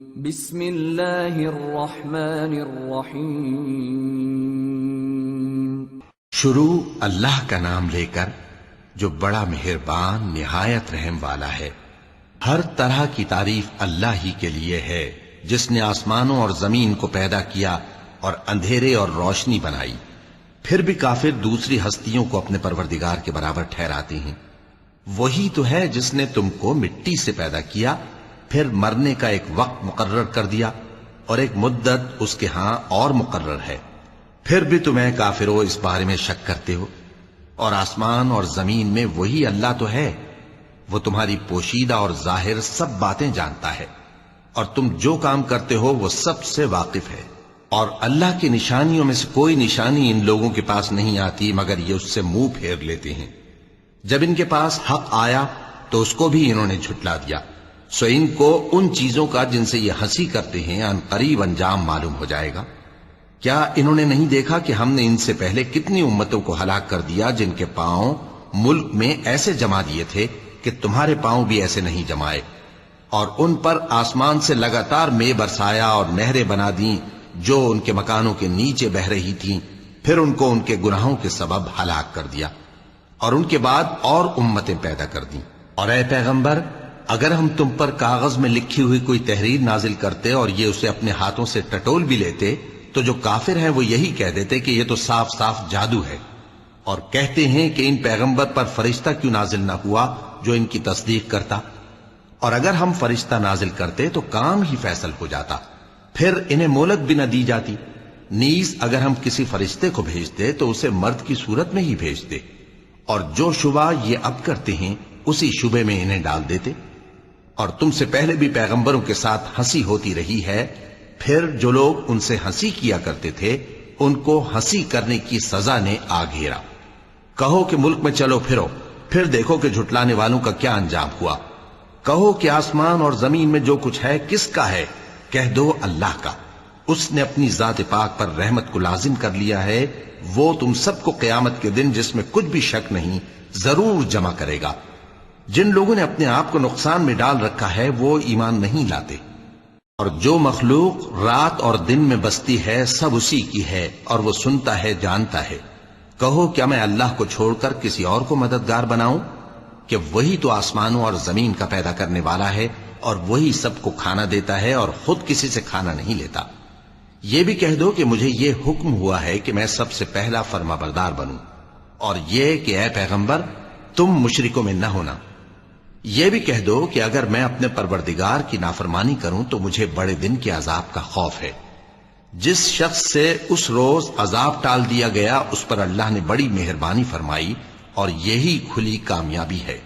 بسم اللہ الرحمن الرحیم۔ شروع اللہ کا نام لے کر جو بڑا مہربان نہایت رحم والا ہے۔ ہر طرح کی تعریف اللہ ہی کے لیے ہے جس نے آسمانوں اور زمین کو پیدا کیا اور اندھیرے اور روشنی بنائی۔ پھر بھی کافر دوسری ہستیوں کو اپنے پروردگار کے برابر ٹھہراتے ہیں۔ وہی تو ہے جس نے تم کو مٹی سے پیدا کیا، پھر مرنے کا ایک وقت مقرر کر دیا اور ایک مدت اس کے ہاں اور مقرر ہے۔ پھر بھی تمہیں کافروں اس بارے میں شک کرتے ہو، اور آسمان اور زمین میں وہی اللہ تو ہے۔ وہ تمہاری پوشیدہ اور ظاہر سب باتیں جانتا ہے، اور تم جو کام کرتے ہو وہ سب سے واقف ہے۔ اور اللہ کی نشانیوں میں سے کوئی نشانی ان لوگوں کے پاس نہیں آتی مگر یہ اس سے منہ پھیر لیتے ہیں۔ جب ان کے پاس حق آیا تو اس کو بھی انہوں نے جھٹلا دیا، سو ان کو ان چیزوں کا جن سے یہ ہنسی کرتے ہیں ان قریب انجام معلوم ہو جائے گا۔ کیا انہوں نے نہیں دیکھا کہ ہم نے ان سے پہلے کتنی امتوں کو ہلاک کر دیا جن کے پاؤں ملک میں ایسے جما دیے تھے کہ تمہارے پاؤں بھی ایسے نہیں جمائے، اور ان پر آسمان سے لگاتار مے برسایا اور نہریں بنا دیں جو ان کے مکانوں کے نیچے بہ رہی تھیں، پھر ان کو ان کے گناہوں کے سبب ہلاک کر دیا، اور ان کے بعد اور امتیں پیدا کر دیں۔ اور اے پیغمبر، اگر ہم تم پر کاغذ میں لکھی ہوئی کوئی تحریر نازل کرتے اور یہ اسے اپنے ہاتھوں سے ٹٹول بھی لیتے تو جو کافر ہیں وہ یہی کہہ دیتے کہ یہ تو صاف صاف جادو ہے، اور کہتے ہیں کہ ان پیغمبر پر فرشتہ کیوں نازل نہ ہوا جو ان کی تصدیق کرتا، اور اگر ہم فرشتہ نازل کرتے تو کام ہی فیصل ہو جاتا، پھر انہیں مہلت بھی نہ دی جاتی۔ نیز اگر ہم کسی فرشتے کو بھیجتے تو اسے مرد کی صورت میں ہی بھیجتے، اور جو شبہ یہ اب کرتے ہیں اسی شبے میں انہیں ڈال دیتے۔ اور تم سے پہلے بھی پیغمبروں کے ساتھ ہنسی ہوتی رہی ہے، پھر جو لوگ ان سے ہنسی کیا کرتے تھے ان کو ہنسی کرنے کی سزا نے آ گھیرا۔ کہو کہ ملک میں چلو پھرو، پھر دیکھو کہ جھٹلانے والوں کا کیا انجام ہوا۔ کہو کہ آسمان اور زمین میں جو کچھ ہے کس کا ہے؟ کہہ دو اللہ کا۔ اس نے اپنی ذات پاک پر رحمت کو لازم کر لیا ہے، وہ تم سب کو قیامت کے دن جس میں کچھ بھی شک نہیں ضرور جمع کرے گا۔ جن لوگوں نے اپنے آپ کو نقصان میں ڈال رکھا ہے وہ ایمان نہیں لاتے، اور جو مخلوق رات اور دن میں بستی ہے سب اسی کی ہے، اور وہ سنتا ہے جانتا ہے۔ کہو کیا میں اللہ کو چھوڑ کر کسی اور کو مددگار بناؤں؟ کہ وہی تو آسمانوں اور زمین کا پیدا کرنے والا ہے، اور وہی سب کو کھانا دیتا ہے اور خود کسی سے کھانا نہیں لیتا۔ یہ بھی کہہ دو کہ مجھے یہ حکم ہوا ہے کہ میں سب سے پہلا فرما بردار بنوں، اور یہ کہ اے پیغمبر تم مشرکوں میں نہ ہونا۔ یہ بھی کہہ دو کہ اگر میں اپنے پروردگار کی نافرمانی کروں تو مجھے بڑے دن کے عذاب کا خوف ہے۔ جس شخص سے اس روز عذاب ٹال دیا گیا اس پر اللہ نے بڑی مہربانی فرمائی، اور یہی کھلی کامیابی ہے۔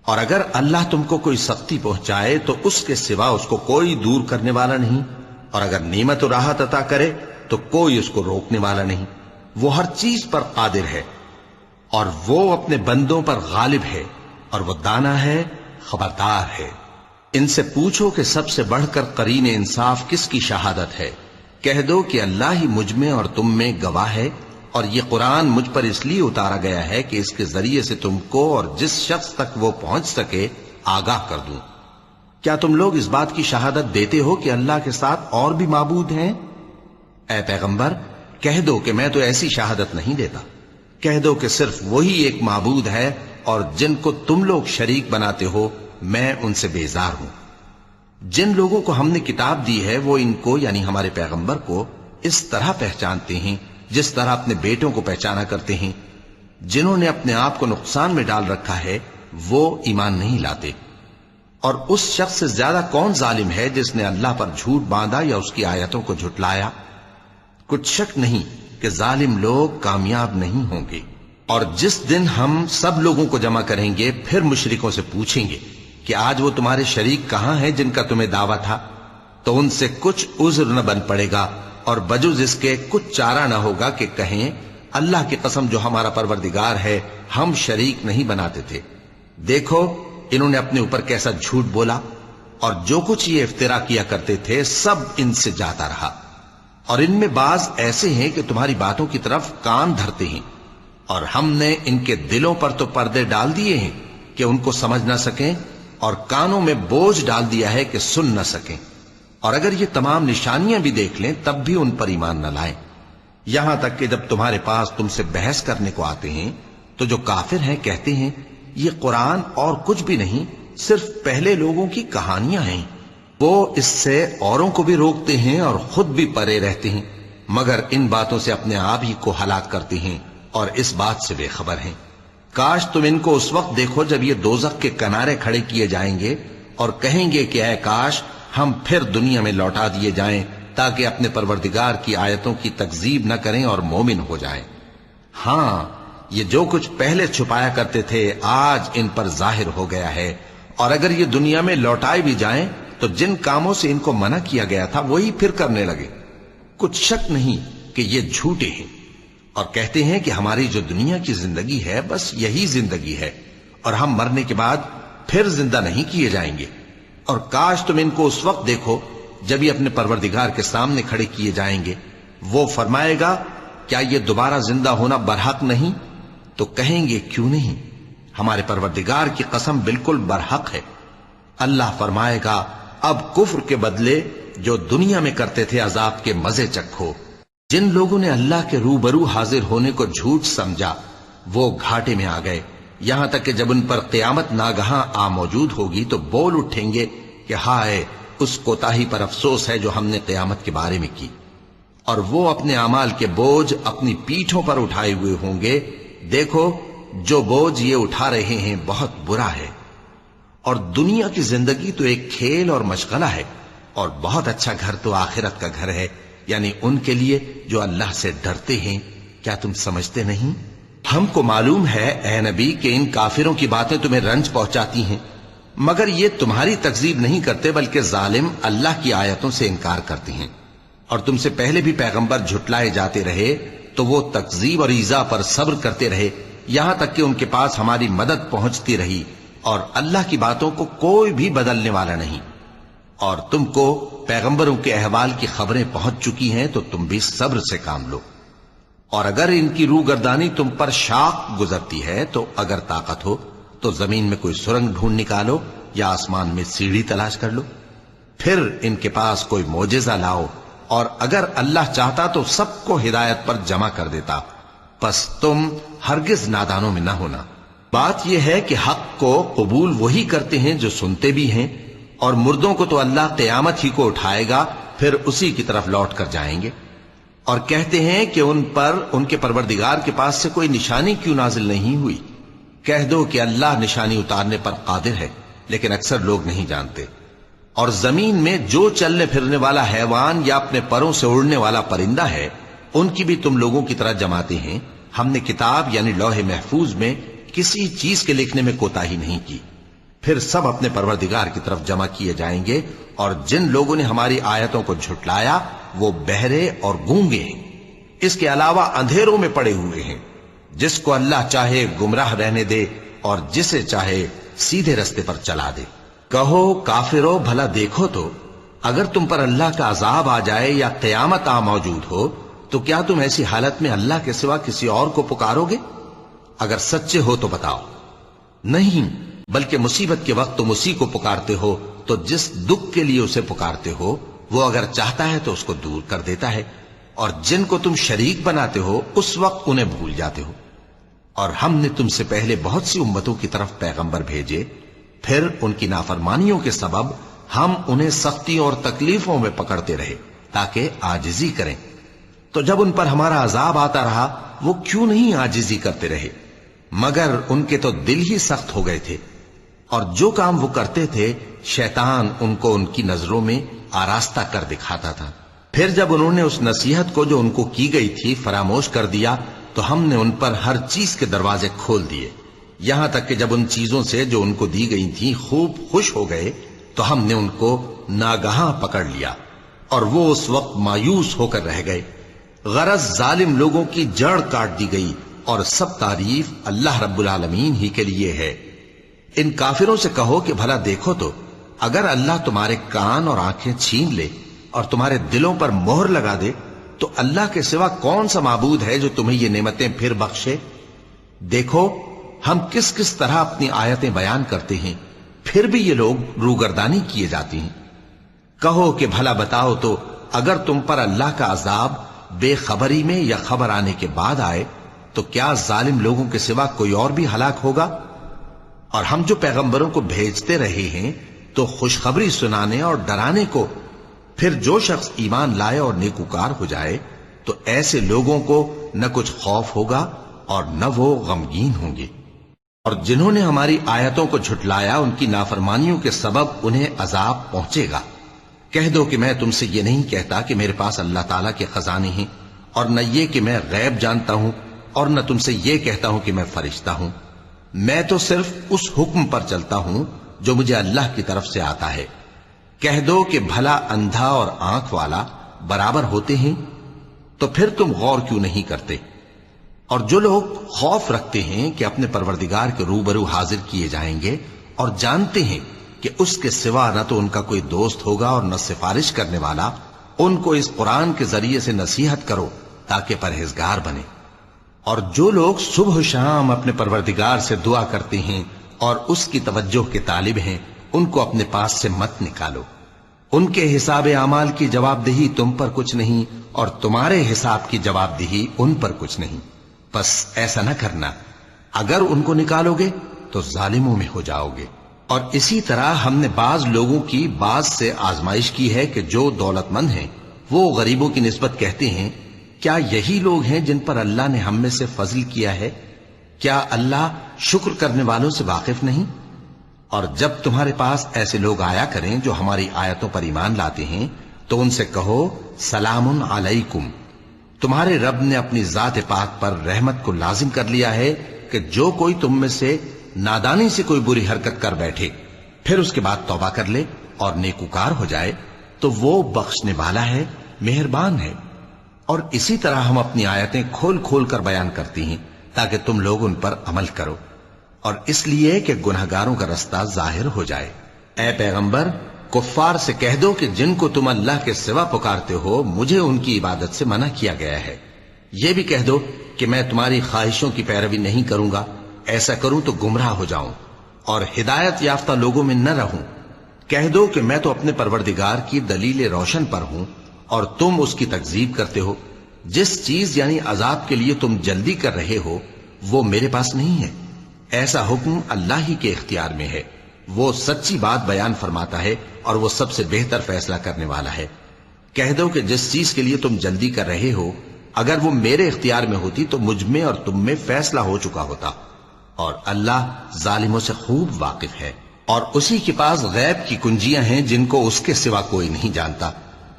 اور اگر اللہ تم کو کوئی سختی پہنچائے تو اس کے سوا اس کو کوئی دور کرنے والا نہیں، اور اگر نعمت و راحت عطا کرے تو کوئی اس کو روکنے والا نہیں۔ وہ ہر چیز پر قادر ہے، اور وہ اپنے بندوں پر غالب ہے، اور وہ دانا ہے، خبردار ہے۔ ان سے پوچھو کہ سب سے بڑھ کر قرین انصاف کس کی شہادت ہے؟ کہہ دو کہ اللہ ہی مجھ میں اور تم میں گواہ ہے، اور یہ قرآن مجھ پر اس لیے اتارا گیا ہے کہ اس کے ذریعے سے تم کو اور جس شخص تک وہ پہنچ سکے آگاہ کر دوں۔ کیا تم لوگ اس بات کی شہادت دیتے ہو کہ اللہ کے ساتھ اور بھی معبود ہیں؟ اے پیغمبر کہہ دو کہ میں تو ایسی شہادت نہیں دیتا۔ کہہ دو کہ صرف وہی ایک معبود ہے، اور جن کو تم لوگ شریک بناتے ہو میں ان سے بیزار ہوں۔ جن لوگوں کو ہم نے کتاب دی ہے وہ ان کو یعنی ہمارے پیغمبر کو اس طرح پہچانتے ہیں جس طرح اپنے بیٹوں کو پہچانا کرتے ہیں۔ جنہوں نے اپنے آپ کو نقصان میں ڈال رکھا ہے وہ ایمان نہیں لاتے۔ اور اس شخص سے زیادہ کون ظالم ہے جس نے اللہ پر جھوٹ باندھا یا اس کی آیتوں کو جھٹلایا؟ کچھ شک نہیں کہ ظالم لوگ کامیاب نہیں ہوں گے۔ اور جس دن ہم سب لوگوں کو جمع کریں گے پھر مشرکوں سے پوچھیں گے کہ آج وہ تمہارے شریک کہاں ہیں جن کا تمہیں دعویٰ تھا، تو ان سے کچھ عذر نہ بن پڑے گا، اور بجز اس کے کچھ چارہ نہ ہوگا کہ کہیں اللہ کی قسم جو ہمارا پروردگار ہے ہم شریک نہیں بناتے تھے۔ دیکھو انہوں نے اپنے اوپر کیسا جھوٹ بولا، اور جو کچھ یہ افترا کیا کرتے تھے سب ان سے جاتا رہا۔ اور ان میں بعض ایسے ہیں کہ تمہاری باتوں کی طرف کان دھرتے ہیں، اور ہم نے ان کے دلوں پر تو پردے ڈال دیے ہیں کہ ان کو سمجھ نہ سکیں، اور کانوں میں بوجھ ڈال دیا ہے کہ سن نہ سکیں۔ اور اگر یہ تمام نشانیاں بھی دیکھ لیں تب بھی ان پر ایمان نہ لائیں، یہاں تک کہ جب تمہارے پاس تم سے بحث کرنے کو آتے ہیں تو جو کافر ہیں کہتے ہیں یہ قرآن اور کچھ بھی نہیں، صرف پہلے لوگوں کی کہانیاں ہیں۔ وہ اس سے اوروں کو بھی روکتے ہیں اور خود بھی پرے رہتے ہیں، مگر ان باتوں سے اپنے آپ ہی کو ہلاک کرتے ہیں اور اس بات سے بے خبر ہیں۔ کاش تم ان کو اس وقت دیکھو جب یہ دوزخ کے کنارے کھڑے کیے جائیں گے اور کہیں گے کہ اے کاش ہم پھر دنیا میں لوٹا دیے جائیں تاکہ اپنے پروردگار کی آیتوں کی تکذیب نہ کریں اور مومن ہو جائیں۔ ہاں، یہ جو کچھ پہلے چھپایا کرتے تھے آج ان پر ظاہر ہو گیا ہے، اور اگر یہ دنیا میں لوٹائے بھی جائیں تو جن کاموں سے ان کو منع کیا گیا تھا وہی پھر کرنے لگے۔ کچھ شک نہیں کہ یہ جھوٹے ہیں، اور کہتے ہیں کہ ہماری جو دنیا کی زندگی ہے بس یہی زندگی ہے، اور ہم مرنے کے بعد پھر زندہ نہیں کیے جائیں گے۔ اور کاش تم ان کو اس وقت دیکھو جب یہ اپنے پروردگار کے سامنے کھڑے کیے جائیں گے، وہ فرمائے گا کیا یہ دوبارہ زندہ ہونا برحق نہیں؟ تو کہیں گے کیوں نہیں، ہمارے پروردگار کی قسم بالکل برحق ہے۔ اللہ فرمائے گا اب کفر کے بدلے جو دنیا میں کرتے تھے عذاب کے مزے چکھو۔ جن لوگوں نے اللہ کے روبرو حاضر ہونے کو جھوٹ سمجھا وہ گھاٹے میں آ گئے، یہاں تک کہ جب ان پر قیامت ناگہاں آ موجود ہوگی تو بول اٹھیں گے کہ ہائے اس کوتاہی پر افسوس ہے جو ہم نے قیامت کے بارے میں کی، اور وہ اپنے اعمال کے بوجھ اپنی پیٹھوں پر اٹھائے ہوئے ہوں گے۔ دیکھو جو بوجھ یہ اٹھا رہے ہیں بہت برا ہے، اور دنیا کی زندگی تو ایک کھیل اور مشغلہ ہے، اور بہت اچھا گھر تو آخرت کا گھر ہے، یعنی ان کے لیے جو اللہ سے ڈرتے ہیں۔ کیا تم سمجھتے نہیں؟ ہم کو معلوم ہے اے نبی کہ ان کافروں کی باتیں تمہیں رنج پہنچاتی ہیں، مگر یہ تمہاری تکذیب نہیں کرتے بلکہ ظالم اللہ کی آیتوں سے انکار کرتے ہیں، اور تم سے پہلے بھی پیغمبر جھٹلائے جاتے رہے تو وہ تکذیب اور ایذا پر صبر کرتے رہے، یہاں تک کہ ان کے پاس ہماری مدد پہنچتی رہی، اور اللہ کی باتوں کو کوئی بھی بدلنے والا نہیں۔ اور تم کو پیغمبروں کے احوال کی خبریں پہنچ چکی ہیں تو تم بھی صبر سے کام لو، اور اگر ان کی روگردانی تم پر شاق گزرتی ہے تو اگر طاقت ہو تو زمین میں کوئی سرنگ ڈھونڈ نکالو یا آسمان میں سیڑھی تلاش کر لو، پھر ان کے پاس کوئی معجزہ لاؤ، اور اگر اللہ چاہتا تو سب کو ہدایت پر جمع کر دیتا، پس تم ہرگز نادانوں میں نہ ہونا۔ بات یہ ہے کہ حق کو قبول وہی کرتے ہیں جو سنتے بھی ہیں، اور مردوں کو تو اللہ قیامت ہی کو اٹھائے گا، پھر اسی کی طرف لوٹ کر جائیں گے۔ اور کہتے ہیں کہ ان پر ان کے پروردگار کے پاس سے کوئی نشانی کیوں نازل نہیں ہوئی؟ کہہ دو کہ اللہ نشانی اتارنے پر قادر ہے، لیکن اکثر لوگ نہیں جانتے۔ اور زمین میں جو چلنے پھرنے والا حیوان یا اپنے پروں سے اڑنے والا پرندہ ہے ان کی بھی تم لوگوں کی طرح جماتے ہیں۔ ہم نے کتاب یعنی لوح محفوظ میں کسی چیز کے لکھنے میں کوتاہی نہیں کی، پھر سب اپنے پروردگار کی طرف جمع کیے جائیں گے۔ اور جن لوگوں نے ہماری آیتوں کو جھٹلایا وہ بہرے اور گونگے ہیں، اس کے علاوہ اندھیروں میں پڑے ہوئے ہیں۔ جس کو اللہ چاہے گمراہ رہنے دے اور جسے چاہے سیدھے رستے پر چلا دے۔ کہو کافرو بھلا دیکھو تو اگر تم پر اللہ کا عذاب آ جائے یا قیامت آ موجود ہو تو کیا تم ایسی حالت میں اللہ کے سوا کسی اور کو پکارو گے؟ اگر سچے ہو تو بتاؤ۔ نہیں، بلکہ مصیبت کے وقت تم اسی کو پکارتے ہو، تو جس دکھ کے لیے اسے پکارتے ہو وہ اگر چاہتا ہے تو اس کو دور کر دیتا ہے، اور جن کو تم شریک بناتے ہو اس وقت انہیں بھول جاتے ہو۔ اور ہم نے تم سے پہلے بہت سی امتوں کی طرف پیغمبر بھیجے، پھر ان کی نافرمانیوں کے سبب ہم انہیں سختیوں اور تکلیفوں میں پکڑتے رہے تاکہ عاجزی کریں۔ تو جب ان پر ہمارا عذاب آتا رہا وہ کیوں نہیں عاجزی کرتے رہے، مگر ان کے تو دل ہی سخت ہو گئے تھے، اور جو کام وہ کرتے تھے شیطان ان کو ان کی نظروں میں آراستہ کر دکھاتا تھا۔ پھر جب انہوں نے اس نصیحت کو جو ان کو کی گئی تھی فراموش کر دیا تو ہم نے ان پر ہر چیز کے دروازے کھول دیے، یہاں تک کہ جب ان چیزوں سے جو ان کو دی گئی تھی خوب خوش ہو گئے تو ہم نے ان کو ناگہاں پکڑ لیا، اور وہ اس وقت مایوس ہو کر رہ گئے۔ غرض ظالم لوگوں کی جڑ کاٹ دی گئی، اور سب تعریف اللہ رب العالمین ہی کے لیے ہے۔ ان کافروں سے کہو کہ بھلا دیکھو تو اگر اللہ تمہارے کان اور آنکھیں چھین لے اور تمہارے دلوں پر مہر لگا دے تو اللہ کے سوا کون سا معبود ہے جو تمہیں یہ نعمتیں پھر بخشے؟ دیکھو ہم کس کس طرح اپنی آیتیں بیان کرتے ہیں، پھر بھی یہ لوگ روگردانی کیے جاتے ہیں۔ کہو کہ بھلا بتاؤ تو اگر تم پر اللہ کا عذاب بے خبری میں یا خبر آنے کے بعد آئے تو کیا ظالم لوگوں کے سوا کوئی اور بھی ہلاک ہوگا؟ اور ہم جو پیغمبروں کو بھیجتے رہے ہیں تو خوشخبری سنانے اور ڈرانے کو، پھر جو شخص ایمان لائے اور نیکوکار ہو جائے تو ایسے لوگوں کو نہ کچھ خوف ہوگا اور نہ وہ غمگین ہوں گے۔ اور جنہوں نے ہماری آیتوں کو جھٹلایا ان کی نافرمانیوں کے سبب انہیں عذاب پہنچے گا۔ کہہ دو کہ میں تم سے یہ نہیں کہتا کہ میرے پاس اللہ تعالیٰ کے خزانے ہیں، اور نہ یہ کہ میں غیب جانتا ہوں، اور نہ تم سے یہ کہتا ہوں کہ میں فرشتہ ہوں۔ میں تو صرف اس حکم پر چلتا ہوں جو مجھے اللہ کی طرف سے آتا ہے۔ کہہ دو کہ بھلا اندھا اور آنکھ والا برابر ہوتے ہیں؟ تو پھر تم غور کیوں نہیں کرتے؟ اور جو لوگ خوف رکھتے ہیں کہ اپنے پروردگار کے روبرو حاضر کیے جائیں گے اور جانتے ہیں کہ اس کے سوا نہ تو ان کا کوئی دوست ہوگا اور نہ سفارش کرنے والا، ان کو اس قرآن کے ذریعے سے نصیحت کرو تاکہ پرہیزگار بنے۔ اور جو لوگ صبح و شام اپنے پروردگار سے دعا کرتے ہیں اور اس کی توجہ کے طالب ہیں، ان کو اپنے پاس سے مت نکالو۔ ان کے حساب اعمال کی جواب دہی تم پر کچھ نہیں، اور تمہارے حساب کی جواب دہی ان پر کچھ نہیں۔ بس ایسا نہ کرنا، اگر ان کو نکالو گے تو ظالموں میں ہو جاؤ گے۔ اور اسی طرح ہم نے بعض لوگوں کی بعض سے آزمائش کی ہے کہ جو دولت مند ہیں وہ غریبوں کی نسبت کہتے ہیں کیا یہی لوگ ہیں جن پر اللہ نے ہم میں سے فضل کیا ہے؟ کیا اللہ شکر کرنے والوں سے واقف نہیں؟ اور جب تمہارے پاس ایسے لوگ آیا کریں جو ہماری آیتوں پر ایمان لاتے ہیں تو ان سے کہو سلام علیکم، تمہارے رب نے اپنی ذات پاک پر رحمت کو لازم کر لیا ہے کہ جو کوئی تم میں سے نادانی سے کوئی بری حرکت کر بیٹھے پھر اس کے بعد توبہ کر لے اور نیکوکار ہو جائے تو وہ بخشنے والا ہے، مہربان ہے۔ اور اسی طرح ہم اپنی آیتیں کھول کھول کر بیان کرتی ہیں تاکہ تم لوگ ان پر عمل کرو، اور اس لیے کہ گنہگاروں کا رستہ ظاہر ہو جائے۔ اے پیغمبر، کفار سے کہہ دو کہ جن کو تم اللہ کے سوا پکارتے ہو مجھے ان کی عبادت سے منع کیا گیا ہے۔ یہ بھی کہہ دو کہ میں تمہاری خواہشوں کی پیروی نہیں کروں گا، ایسا کروں تو گمراہ ہو جاؤں اور ہدایت یافتہ لوگوں میں نہ رہوں۔ کہہ دو کہ میں تو اپنے پروردگار کی دلیل روشن پر ہوں اور تم اس کی تکذیب کرتے ہو۔ جس چیز یعنی عذاب کے لیے تم جلدی کر رہے ہو وہ میرے پاس نہیں ہے، ایسا حکم اللہ ہی کے اختیار میں ہے۔ وہ سچی بات بیان فرماتا ہے اور وہ سب سے بہتر فیصلہ کرنے والا ہے۔ کہہ دو کہ جس چیز کے لیے تم جلدی کر رہے ہو اگر وہ میرے اختیار میں ہوتی تو مجھ میں اور تم میں فیصلہ ہو چکا ہوتا، اور اللہ ظالموں سے خوب واقف ہے۔ اور اسی کے پاس غیب کی کنجیاں ہیں جن کو اس کے سوا کوئی نہیں جانتا،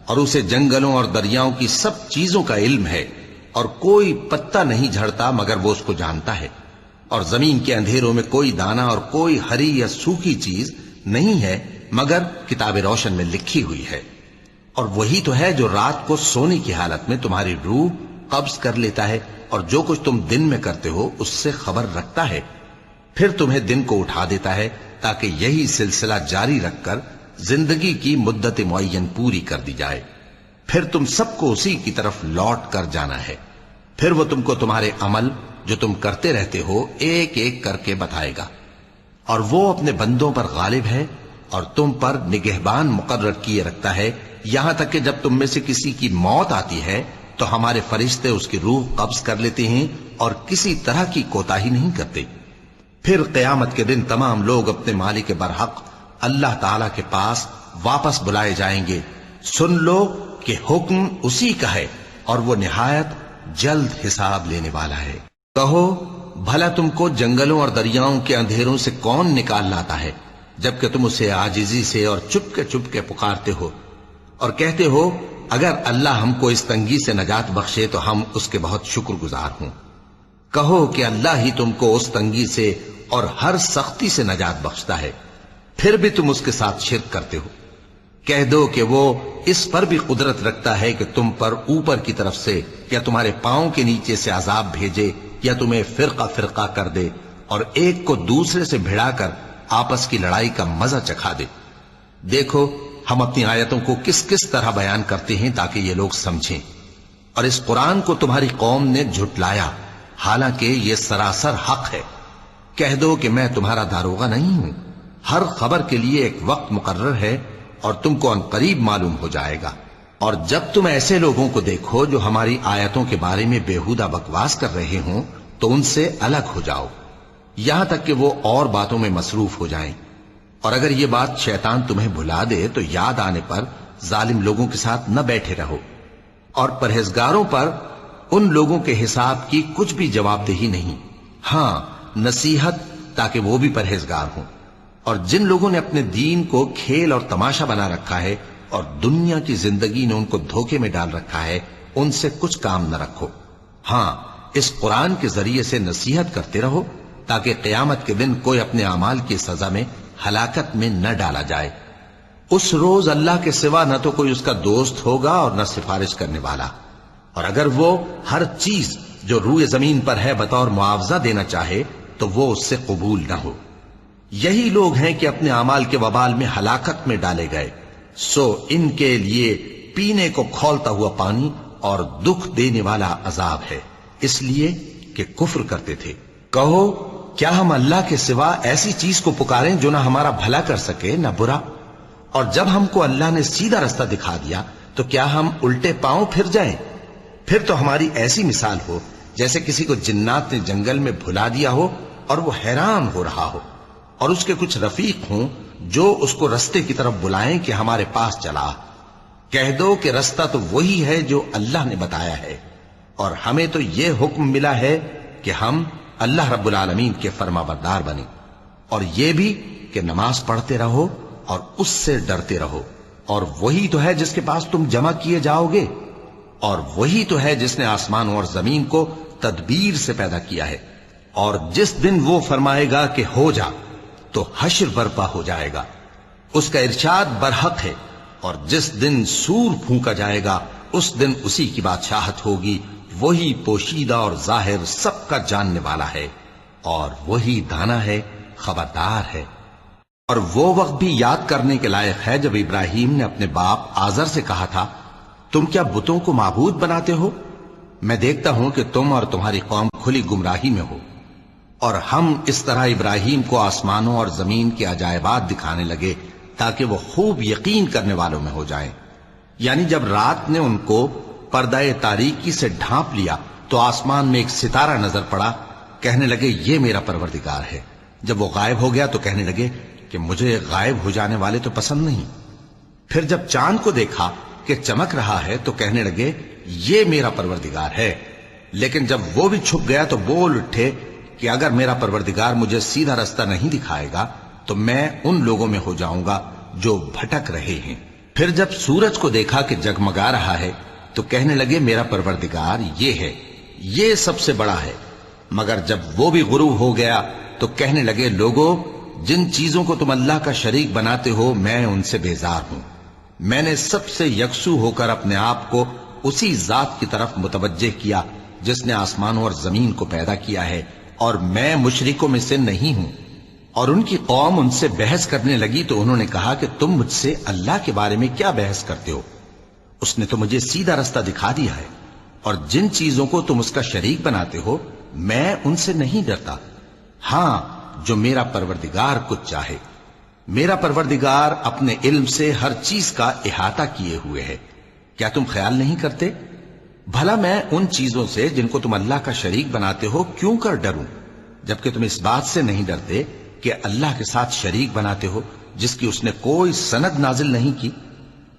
اور اسے جنگلوں اور دریاؤں کی سب چیزوں کا علم ہے، اور کوئی پتا نہیں جھڑتا مگر وہ اس کو جانتا ہے، اور زمین کے اندھیروں میں کوئی دانہ اور کوئی ہری یا سوکھی چیز نہیں ہے مگر کتاب روشن میں لکھی ہوئی ہے۔ اور وہی تو ہے جو رات کو سونے کی حالت میں تمہاری روح قبض کر لیتا ہے اور جو کچھ تم دن میں کرتے ہو اس سے خبر رکھتا ہے، پھر تمہیں دن کو اٹھا دیتا ہے تاکہ یہی سلسلہ جاری رکھ کر زندگی کی مدت معین پوری کر دی جائے۔ پھر تم سب کو اسی کی طرف لوٹ کر جانا ہے، پھر وہ تم کو تمہارے عمل جو تم کرتے رہتے ہو ایک ایک کر کے بتائے گا۔ اور وہ اپنے بندوں پر غالب ہے اور تم پر نگہبان مقرر کیے رکھتا ہے، یہاں تک کہ جب تم میں سے کسی کی موت آتی ہے تو ہمارے فرشتے اس کی روح قبض کر لیتے ہیں اور کسی طرح کی کوتاہی نہیں کرتے۔ پھر قیامت کے دن تمام لوگ اپنے مالک برحق اللہ تعالی کے پاس واپس بلائے جائیں گے۔ سن لو کہ حکم اسی کا ہے اور وہ نہایت جلد حساب لینے والا ہے۔ کہو بھلا تم کو جنگلوں اور دریاؤں کے اندھیروں سے کون نکال لاتا ہے جبکہ تم اسے عاجزی سے اور چپ کے پکارتے ہو اور کہتے ہو اگر اللہ ہم کو اس تنگی سے نجات بخشے تو ہم اس کے بہت شکر گزار ہوں۔ کہو کہ اللہ ہی تم کو اس تنگی سے اور ہر سختی سے نجات بخشتا ہے، پھر بھی تم اس کے ساتھ شرک کرتے ہو۔ کہہ دو کہ وہ اس پر بھی قدرت رکھتا ہے کہ تم پر اوپر کی طرف سے یا تمہارے پاؤں کے نیچے سے عذاب بھیجے یا تمہیں فرقہ فرقہ کر دے اور ایک کو دوسرے سے بھڑا کر آپس کی لڑائی کا مزہ چکھا دے۔ دیکھو ہم اپنی آیتوں کو کس کس طرح بیان کرتے ہیں تاکہ یہ لوگ سمجھیں، اور اس قرآن کو تمہاری قوم نے جھٹلایا حالانکہ یہ سراسر حق ہے۔ کہہ دو کہ میں تمہارا داروغہ نہیں ہوں، ہر خبر کے لیے ایک وقت مقرر ہے اور تم کو عنقریب معلوم ہو جائے گا۔ اور جب تم ایسے لوگوں کو دیکھو جو ہماری آیتوں کے بارے میں بےہودہ بکواس کر رہے ہوں تو ان سے الگ ہو جاؤ، یہاں تک کہ وہ اور باتوں میں مصروف ہو جائیں۔ اور اگر یہ بات شیطان تمہیں بھلا دے تو یاد آنے پر ظالم لوگوں کے ساتھ نہ بیٹھے رہو، اور پرہیزگاروں پر ان لوگوں کے حساب کی کچھ بھی جواب دہی نہیں، ہاں نصیحت تاکہ وہ بھی پرہیزگار ہوں۔ اور جن لوگوں نے اپنے دین کو کھیل اور تماشا بنا رکھا ہے اور دنیا کی زندگی نے ان کو دھوکے میں ڈال رکھا ہے، ان سے کچھ کام نہ رکھو، ہاں اس قرآن کے ذریعے سے نصیحت کرتے رہو تاکہ قیامت کے دن کوئی اپنے اعمال کی سزا میں ہلاکت میں نہ ڈالا جائے۔ اس روز اللہ کے سوا نہ تو کوئی اس کا دوست ہوگا اور نہ سفارش کرنے والا، اور اگر وہ ہر چیز جو روئے زمین پر ہے بطور معاوضہ دینا چاہے تو وہ اس سے قبول نہ ہو۔ یہی لوگ ہیں کہ اپنے اعمال کے وبال میں ہلاکت میں ڈالے گئے، سو ان کے لیے پینے کو کھولتا ہوا پانی اور دکھ دینے والا عذاب ہے، اس لیے کہ کفر کرتے تھے۔ کہو کیا ہم اللہ کے سوا ایسی چیز کو پکاریں جو نہ ہمارا بھلا کر سکے نہ برا؟ اور جب ہم کو اللہ نے سیدھا رستہ دکھا دیا تو کیا ہم الٹے پاؤں پھر جائیں؟ پھر تو ہماری ایسی مثال ہو جیسے کسی کو جنات نے جنگل میں بھلا دیا ہو اور وہ حیران ہو رہا ہو، اور اس کے کچھ رفیق ہوں جو اس کو رستے کی طرف بلائیں کہ ہمارے پاس چلا۔ کہہ دو کہ رستہ تو وہی ہے جو اللہ نے بتایا ہے، اور ہمیں تو یہ حکم ملا ہے کہ ہم اللہ رب العالمین کے فرما بردار بنیں، اور یہ بھی کہ نماز پڑھتے رہو اور اس سے ڈرتے رہو، اور وہی تو ہے جس کے پاس تم جمع کیے جاؤ گے، اور وہی تو ہے جس نے آسمانوں اور زمین کو تدبیر سے پیدا کیا ہے، اور جس دن وہ فرمائے گا کہ ہو جا تو حشر برپا ہو جائے گا، اس کا ارشاد برحق ہے، اور جس دن سور پھونکا جائے گا اس دن اسی کی بادشاہت ہوگی، وہی پوشیدہ اور ظاہر سب کا جاننے والا ہے، اور وہی دانا ہے، خبردار ہے۔ اور وہ وقت بھی یاد کرنے کے لائق ہے جب ابراہیم نے اپنے باپ آزر سے کہا تھا، تم کیا بتوں کو معبود بناتے ہو؟ میں دیکھتا ہوں کہ تم اور تمہاری قوم کھلی گمراہی میں ہو۔ اور ہم اس طرح ابراہیم کو آسمانوں اور زمین کے عجائبات دکھانے لگے تاکہ وہ خوب یقین کرنے والوں میں ہو جائیں۔ یعنی جب رات نے ان کو پردہ تاریکی سے ڈھانپ لیا تو آسمان میں ایک ستارہ نظر پڑا، کہنے لگے یہ میرا پروردگار ہے۔ جب وہ غائب ہو گیا تو کہنے لگے کہ مجھے غائب ہو جانے والے تو پسند نہیں۔ پھر جب چاند کو دیکھا کہ چمک رہا ہے تو کہنے لگے یہ میرا پروردگار ہے۔ لیکن جب وہ بھی چھپ گیا تو بول اٹھے کہ اگر میرا پروردگار مجھے سیدھا رستہ نہیں دکھائے گا تو میں ان لوگوں میں ہو جاؤں گا جو بھٹک رہے ہیں۔ پھر جب سورج کو دیکھا کہ جگمگا رہا ہے تو کہنے لگے میرا پروردگار یہ ہے، یہ سب سے بڑا ہے۔ مگر جب وہ بھی غروب ہو گیا تو کہنے لگے لوگو، جن چیزوں کو تم اللہ کا شریک بناتے ہو میں ان سے بیزار ہوں۔ میں نے سب سے یکسو ہو کر اپنے آپ کو اسی ذات کی طرف متوجہ کیا جس نے آسمانوں اور زمین کو پیدا کیا ہے، اور میں مشرکوں میں سے نہیں ہوں۔ اور ان کی قوم ان سے بحث کرنے لگی تو انہوں نے کہا کہ تم مجھ سے اللہ کے بارے میں کیا بحث کرتے ہو؟ اس نے تو مجھے سیدھا رستہ دکھا دیا ہے، اور جن چیزوں کو تم اس کا شریک بناتے ہو میں ان سے نہیں ڈرتا، ہاں جو میرا پروردگار کچھ چاہے۔ میرا پروردگار اپنے علم سے ہر چیز کا احاطہ کیے ہوئے ہے۔ کیا تم خیال نہیں کرتے؟ بھلا میں ان چیزوں سے جن کو تم اللہ کا شریک بناتے ہو کیوں کر ڈروں، جبکہ تم اس بات سے نہیں ڈرتے کہ اللہ کے ساتھ شریک بناتے ہو جس کی اس نے کوئی سند نازل نہیں کی۔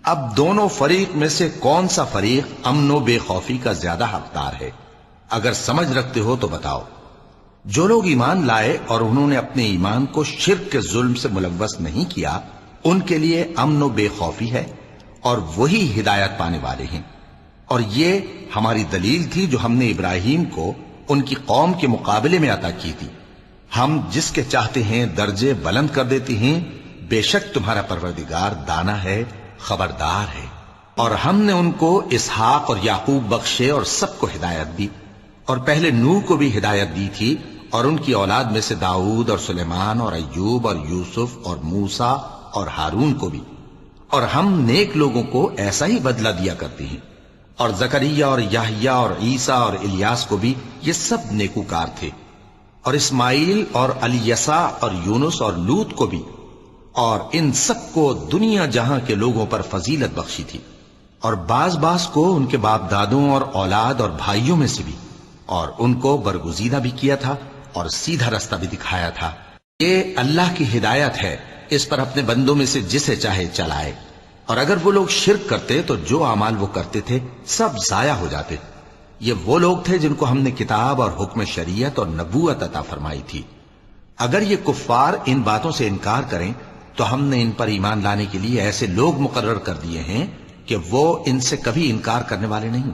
اب دونوں فریق میں سے کون سا فریق امن و بے خوفی کا زیادہ حقدار ہے؟ اگر سمجھ رکھتے ہو تو بتاؤ۔ جو لوگ ایمان لائے اور انہوں نے اپنے ایمان کو شرک کے ظلم سے ملوث نہیں کیا، ان کے لیے امن و بے خوفی ہے، اور وہی ہدایت پانے والے ہیں۔ اور یہ ہماری دلیل تھی جو ہم نے ابراہیم کو ان کی قوم کے مقابلے میں عطا کی تھی۔ ہم جس کے چاہتے ہیں درجے بلند کر دیتے ہیں، بے شک تمہارا پروردگار دانا ہے، خبردار ہے۔ اور ہم نے ان کو اسحاق اور یعقوب بخشے اور سب کو ہدایت دی، اور پہلے نوح کو بھی ہدایت دی تھی، اور ان کی اولاد میں سے داؤد اور سلیمان اور ایوب اور یوسف اور موسیٰ اور ہارون کو بھی۔ اور ہم نیک لوگوں کو ایسا ہی بدلہ دیا کرتے ہیں۔ اور زکریا اور یحییٰ اور عیسیٰ اور الیاس کو بھی، یہ سب نیکوکار تھے۔ اور اسماعیل اور الیسع اور یونس اور لوط کو بھی، اور ان سب کو دنیا جہاں کے لوگوں پر فضیلت بخشی تھی، اور بعض کو ان کے باپ دادوں اور اولاد اور بھائیوں میں سے بھی، اور ان کو برگزیدہ بھی کیا تھا اور سیدھا رستہ بھی دکھایا تھا۔ یہ اللہ کی ہدایت ہے، اس پر اپنے بندوں میں سے جسے چاہے چلائے، اور اگر وہ لوگ شرک کرتے تو جو اعمال وہ کرتے تھے سب ضائع ہو جاتے۔ یہ وہ لوگ تھے جن کو ہم نے کتاب اور حکم شریعت اور نبوت عطا فرمائی تھی۔ اگر یہ کفار ان باتوں سے انکار کریں تو ہم نے ان پر ایمان لانے کے لیے ایسے لوگ مقرر کر دیے ہیں کہ وہ ان سے کبھی انکار کرنے والے نہیں۔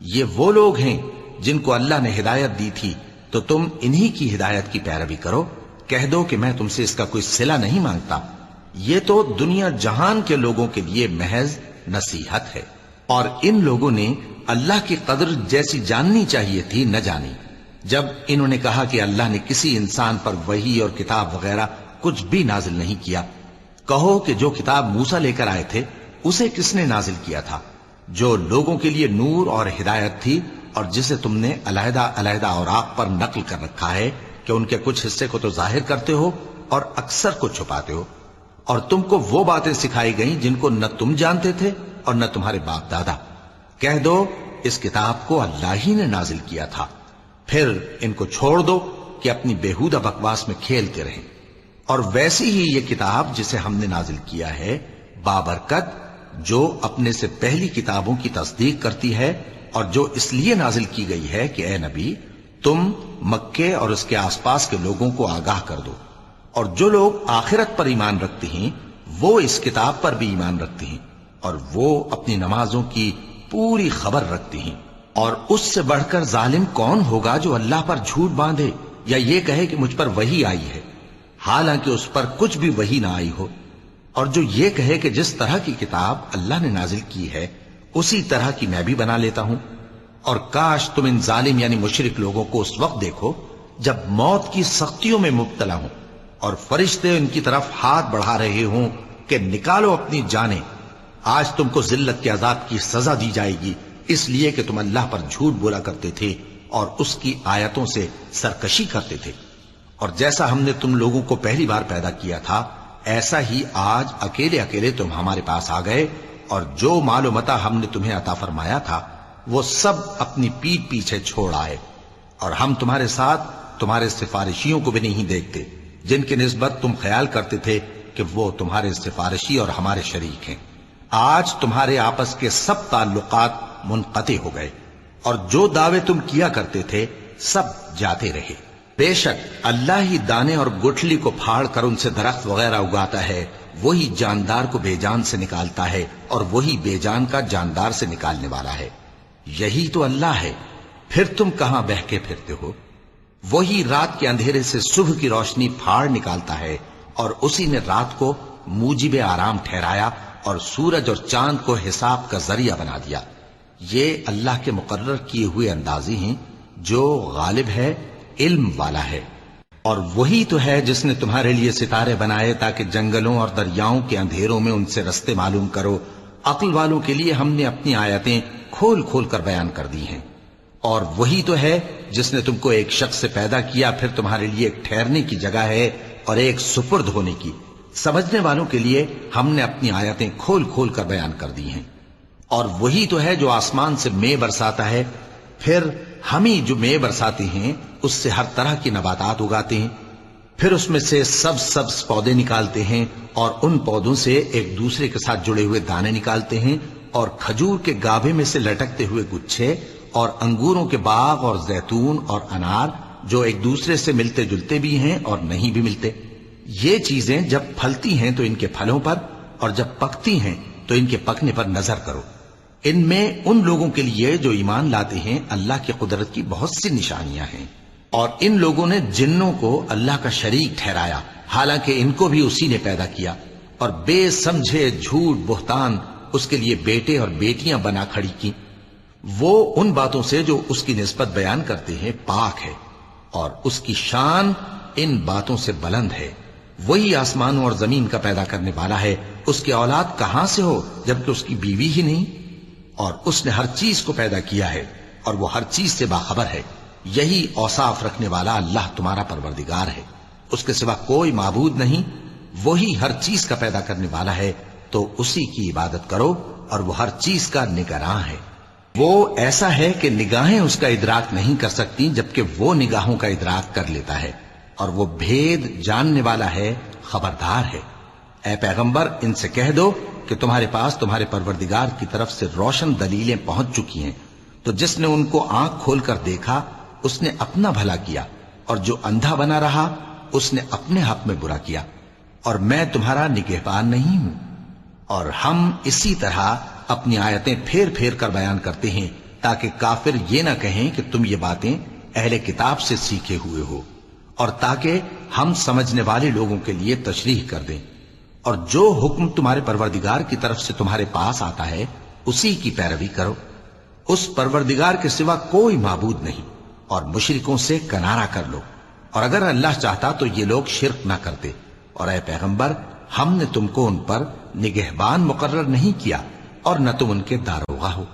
یہ وہ لوگ ہیں جن کو اللہ نے ہدایت دی تھی، تو تم انہی کی ہدایت کی پیروی کرو۔ کہہ دو کہ میں تم سے اس کا کوئی صلہ نہیں مانگتا، یہ تو دنیا جہان کے لوگوں کے لیے محض نصیحت ہے۔ اور ان لوگوں نے اللہ کی قدر جیسی جاننی چاہیے تھی نہ جانی، جب انہوں نے کہا کہ اللہ نے کسی انسان پر وحی اور کتاب وغیرہ کچھ بھی نازل نہیں کیا۔ کہو کہ جو کتاب موسیٰ لے کر آئے تھے اسے کس نے نازل کیا تھا؟ جو لوگوں کے لیے نور اور ہدایت تھی، اور جسے تم نے علیحدہ علیحدہ اوراق پر نقل کر رکھا ہے کہ ان کے کچھ حصے کو تو ظاہر کرتے ہو اور اکثر کو چھپاتے ہو۔ اور تم کو وہ باتیں سکھائی گئیں جن کو نہ تم جانتے تھے اور نہ تمہارے باپ دادا۔ کہہ دو اس کتاب کو اللہ ہی نے نازل کیا تھا، پھر ان کو چھوڑ دو کہ اپنی بیہودہ بکواس میں کھیلتے رہیں۔ اور ویسی ہی یہ کتاب جسے ہم نے نازل کیا ہے بابرکت، جو اپنے سے پہلی کتابوں کی تصدیق کرتی ہے، اور جو اس لیے نازل کی گئی ہے کہ اے نبی تم مکے اور اس کے آس پاس کے لوگوں کو آگاہ کر دو، اور جو لوگ آخرت پر ایمان رکھتے ہیں وہ اس کتاب پر بھی ایمان رکھتے ہیں، اور وہ اپنی نمازوں کی پوری خبر رکھتے ہیں۔ اور اس سے بڑھ کر ظالم کون ہوگا جو اللہ پر جھوٹ باندھے یا یہ کہے کہ مجھ پر وحی آئی ہے، حالانکہ اس پر کچھ بھی وحی نہ آئی ہو، اور جو یہ کہے کہ جس طرح کی کتاب اللہ نے نازل کی ہے اسی طرح کی میں بھی بنا لیتا ہوں۔ اور کاش تم ان ظالم یعنی مشرک لوگوں کو اس وقت دیکھو جب موت کی سختیوں میں مبتلا ہوں، اور فرشتے ان کی طرف ہاتھ بڑھا رہے ہوں کہ نکالو اپنی جانیں، آج تم کو ذلت کے عذاب کی سزا دی جائے گی، اس لیے کہ تم اللہ پر جھوٹ بولا کرتے تھے اور اس کی آیتوں سے سرکشی کرتے تھے۔ اور جیسا ہم نے تم لوگوں کو پہلی بار پیدا کیا تھا ایسا ہی آج اکیلے اکیلے تم ہمارے پاس آ گئے، اور جو مال و متاع ہم نے تمہیں عطا فرمایا تھا وہ سب اپنی پیٹھ پیچھے چھوڑ آئے، اور ہم تمہارے ساتھ تمہارے سفارشیوں کو بھی نہیں دیکھتے جن کی نسبت تم خیال کرتے تھے کہ وہ تمہارے سفارشی اور ہمارے شریک ہیں۔ آج تمہارے آپس کے سب تعلقات منقطع ہو گئے، اور جو دعوے تم کیا کرتے تھے سب جاتے رہے۔ بے شک اللہ ہی دانے اور گٹھلی کو پھاڑ کر ان سے درخت وغیرہ اگاتا ہے، وہی جاندار کو بے جان سے نکالتا ہے اور وہی بے جان کا جاندار سے نکالنے والا ہے۔ یہی تو اللہ ہے، پھر تم کہاں بہکے پھرتے ہو؟ وہی رات کے اندھیرے سے صبح کی روشنی پھاڑ نکالتا ہے، اور اسی نے رات کو موجب آرام ٹھہرایا اور سورج اور چاند کو حساب کا ذریعہ بنا دیا۔ یہ اللہ کے مقرر کیے ہوئے اندازے ہیں، جو غالب ہے، علم والا ہے۔ اور وہی تو ہے جس نے تمہارے لیے ستارے بنائے تاکہ جنگلوں اور دریاؤں کے اندھیروں میں ان سے رستے معلوم کرو۔ عقل والوں کے لیے ہم نے اپنی آیتیں کھول کھول کر بیان کر دی ہیں۔ اور وہی تو ہے جس نے تم کو ایک شخص سے پیدا کیا، پھر تمہارے لیے ایک ٹھہرنے کی جگہ ہے اور ایک سپرد ہونے کی۔ سمجھنے والوں کے لیے ہم نے اپنی آیتیں کھول کھول کر بیان کر دی ہیں۔ اور وہی تو ہے جو آسمان سے مے برساتا ہے، پھر ہم ہی جو مے برساتے ہیں اس سے ہر طرح کی نباتات اگاتے ہیں، پھر اس میں سے سبز پودے نکالتے ہیں، اور ان پودوں سے ایک دوسرے کے ساتھ جڑے ہوئے دانے نکالتے ہیں، اور کھجور کے گابھے میں سے لٹکتے ہوئے گچھے، اور انگوروں کے باغ اور زیتون اور انار جو ایک دوسرے سے ملتے جلتے بھی ہیں اور نہیں بھی ملتے۔ یہ چیزیں جب پھلتی ہیں تو ان کے پھلوں پر، اور جب پکتی ہیں تو ان کے پکنے پر نظر کرو۔ ان میں ان لوگوں کے لیے جو ایمان لاتے ہیں اللہ کی قدرت کی بہت سی نشانیاں ہیں۔ اور ان لوگوں نے جنوں کو اللہ کا شریک ٹھہرایا، حالانکہ ان کو بھی اسی نے پیدا کیا، اور بے سمجھے جھوٹ بہتان اس کے لیے بیٹے اور بیٹیاں بنا کھڑی کی۔ وہ ان باتوں سے جو اس کی نسبت بیان کرتے ہیں پاک ہے، اور اس کی شان ان باتوں سے بلند ہے۔ وہی آسمانوں اور زمین کا پیدا کرنے والا ہے، اس کی اولاد کہاں سے ہو جبکہ اس کی بیوی ہی نہیں؟ اور اس نے ہر چیز کو پیدا کیا ہے، اور وہ ہر چیز سے باخبر ہے۔ یہی اوصاف رکھنے والا اللہ تمہارا پروردگار ہے، اس کے سوا کوئی معبود نہیں، وہی ہر چیز کا پیدا کرنے والا ہے، تو اسی کی عبادت کرو، اور وہ ہر چیز کا نگراں ہے۔ وہ ایسا ہے کہ نگاہیں اس کا ادراک نہیں کر سکتی، جبکہ وہ نگاہوں کا ادراک کر لیتا ہے، اور وہ بھید جاننے والا ہے، خبردار ہے۔ اے پیغمبر، ان سے کہہ دو کہ تمہارے پاس تمہارے پروردگار کی طرف سے روشن دلیلیں پہنچ چکی ہیں، تو جس نے ان کو آنکھ کھول کر دیکھا اس نے اپنا بھلا کیا، اور جو اندھا بنا رہا اس نے اپنے حق میں برا کیا، اور میں تمہارا نگہبان نہیں ہوں۔ اور ہم اسی طرح اپنی آیتیں پھیر پھیر کر بیان کرتے ہیں، تاکہ کافر یہ نہ کہیں کہ تم یہ باتیں اہل کتاب سے سیکھے ہوئے ہو، اور تاکہ ہم سمجھنے والے لوگوں کے لیے تشریح کر دیں۔ اور جو حکم تمہارے پروردگار کی طرف سے تمہارے پاس آتا ہے اسی کی پیروی کرو۔ اس پروردگار کے سوا کوئی معبود نہیں، اور مشرکوں سے کنارہ کر لو، اور اگر اللہ چاہتا تو یہ لوگ شرک نہ کرتے۔ اور اے پیغمبر، ہم نے تم کو ان پر نگہبان مقرر نہیں کیا، اور نہ تم ان کے داروغہ ہو۔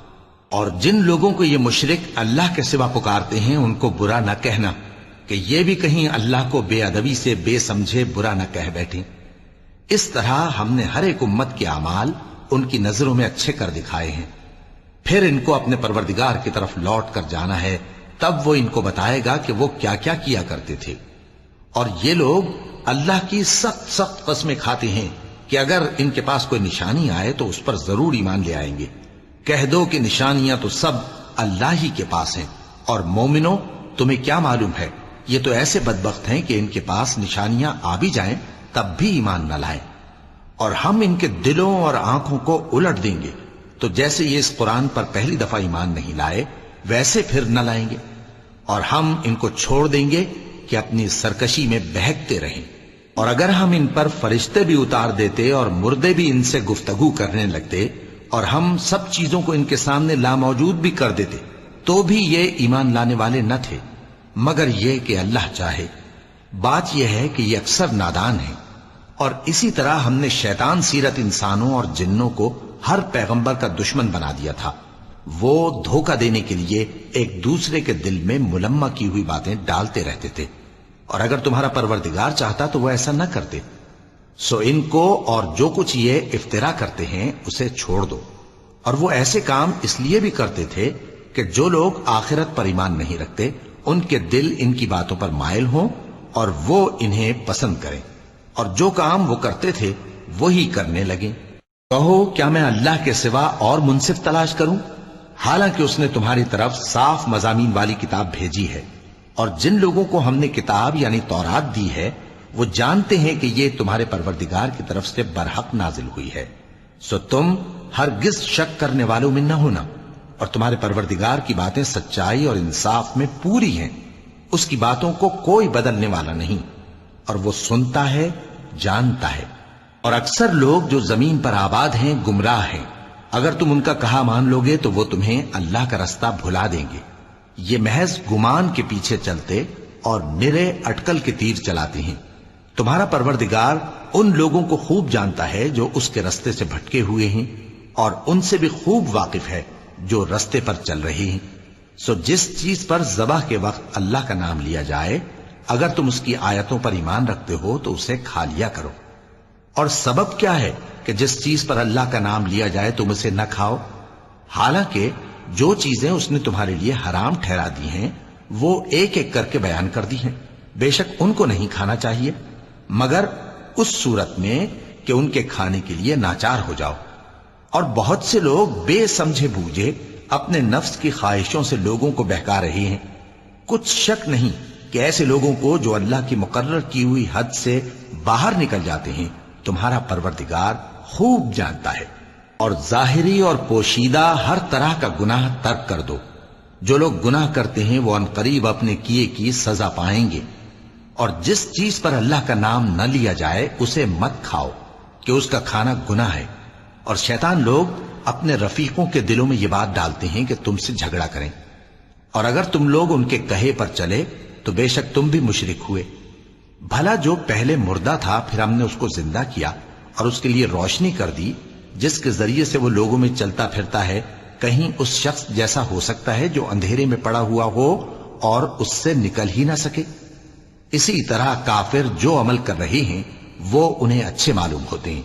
اور جن لوگوں کو یہ مشرک اللہ کے سوا پکارتے ہیں ان کو برا نہ کہنا، کہ یہ بھی کہیں اللہ کو بے ادبی سے بے سمجھے برا نہ کہہ بیٹھیں۔ اس طرح ہم نے ہر ایک امت کے اعمال ان کی نظروں میں اچھے کر دکھائے ہیں، پھر ان کو اپنے پروردگار کی طرف لوٹ کر جانا ہے، تب وہ ان کو بتائے گا کہ وہ کیا کیا کیا کرتے تھے۔ اور یہ لوگ اللہ کی سخت سخت قسمیں کھاتے ہیں کہ اگر ان کے پاس کوئی نشانی آئے تو اس پر ضرور ایمان لے آئیں گے۔ کہہ دو کہ نشانیاں تو سب اللہ ہی کے پاس ہیں، اور مومنوں تمہیں کیا معلوم ہے، یہ تو ایسے بدبخت ہیں کہ ان کے پاس نشانیاں آ بھی جائیں تب بھی ایمان نہ لائیں۔ اور ہم ان کے دلوں اور آنکھوں کو الٹ دیں گے، تو جیسے یہ اس قرآن پر پہلی دفعہ ایمان نہیں لائے ویسے پھر نہ لائیں گے، اور ہم ان کو چھوڑ دیں گے کہ اپنی سرکشی میں بہکتے رہیں۔ اور اگر ہم ان پر فرشتے بھی اتار دیتے اور مردے بھی ان سے گفتگو کرنے لگتے، اور ہم سب چیزوں کو ان کے سامنے لاموجود بھی کر دیتے، تو بھی یہ ایمان لانے والے نہ تھے، مگر یہ کہ اللہ چاہے۔ بات یہ ہے کہ یہ اکثر نادان ہیں۔ اور اسی طرح ہم نے شیطان سیرت انسانوں اور جنوں کو ہر پیغمبر کا دشمن بنا دیا تھا۔ وہ دھوکہ دینے کے لیے ایک دوسرے کے دل میں ملمہ کی ہوئی باتیں ڈالتے رہتے تھے، اور اگر تمہارا پروردگار چاہتا تو وہ ایسا نہ کرتے۔ سو ان کو اور جو کچھ یہ افترا کرتے ہیں اسے چھوڑ دو۔ اور وہ ایسے کام اس لیے بھی کرتے تھے کہ جو لوگ آخرت پر ایمان نہیں رکھتے ان کے دل ان کی باتوں پر مائل ہوں اور وہ انہیں پسند کریں، اور جو کام وہ کرتے تھے وہی کرنے لگیں۔ کہو کیا میں اللہ کے سوا اور منصف تلاش کروں، حالانکہ اس نے تمہاری طرف صاف مضامین والی کتاب بھیجی ہے، اور جن لوگوں کو ہم نے کتاب یعنی تورات دی ہے وہ جانتے ہیں کہ یہ تمہارے پروردگار کی طرف سے برحق نازل ہوئی ہے۔ سو تم ہرگز شک کرنے والوں میں نہ ہونا، اور تمہارے پروردگار کی باتیں سچائی اور انصاف میں پوری ہیں، اس کی باتوں کو کوئی بدلنے والا نہیں، اور وہ سنتا ہے جانتا ہے۔ اور اکثر لوگ جو زمین پر آباد ہیں گمراہ ہیں، اگر تم ان کا کہا مان لوگے تو وہ تمہیں اللہ کا رستہ بھلا دیں گے۔ یہ محض گمان کے پیچھے چلتے اور نرے اٹکل کے تیر چلاتے ہیں۔ تمہارا پروردگار ان لوگوں کو خوب جانتا ہے جو اس کے رستے سے بھٹکے ہوئے ہیں، اور ان سے بھی خوب واقف ہے جو رستے پر چل رہے ہیں۔ سو جس چیز پر ذبح کے وقت اللہ کا نام لیا جائے، اگر تم اس کی آیتوں پر ایمان رکھتے ہو تو اسے کھا لیا کرو۔ اور سبب کیا ہے کہ جس چیز پر اللہ کا نام لیا جائے تم اسے نہ کھاؤ، حالانکہ جو چیزیں اس نے تمہارے لیے حرام ٹھہرا دی ہیں وہ ایک ایک کر کے بیان کر دی ہیں۔ بے شک ان کو نہیں کھانا چاہیے مگر اس صورت میں کہ ان کے کھانے کے لیے ناچار ہو جاؤ۔ اور بہت سے لوگ بے سمجھے بوجھے اپنے نفس کی خواہشوں سے لوگوں کو بہکا رہے ہیں۔ کچھ شک نہیں کہ ایسے لوگوں کو جو اللہ کی مقرر کی ہوئی حد سے باہر نکل جاتے ہیں تمہارا پروردگار خوب جانتا ہے۔ اور ظاہری اور پوشیدہ ہر طرح کا گناہ ترک کر دو۔ جو لوگ گناہ کرتے ہیں وہ عنقریب اپنے کیے کی سزا پائیں گے۔ اور جس چیز پر اللہ کا نام نہ لیا جائے اسے مت کھاؤ کہ اس کا کھانا گناہ ہے۔ اور شیطان لوگ اپنے رفیقوں کے دلوں میں یہ بات ڈالتے ہیں کہ تم سے جھگڑا کریں، اور اگر تم لوگ ان کے کہے پر چلے تو بے شک تم بھی مشرک ہوئے۔ بھلا جو پہلے مردہ تھا پھر ہم نے اس کو زندہ کیا اور اس کے لیے روشنی کر دی جس کے ذریعے سے وہ لوگوں میں چلتا پھرتا ہے، کہیں اس شخص جیسا ہو سکتا ہے جو اندھیرے میں پڑا ہوا ہو اور اس سے نکل ہی نہ سکے؟ اسی طرح کافر جو عمل کر رہے ہیں وہ انہیں اچھے معلوم ہوتے ہیں۔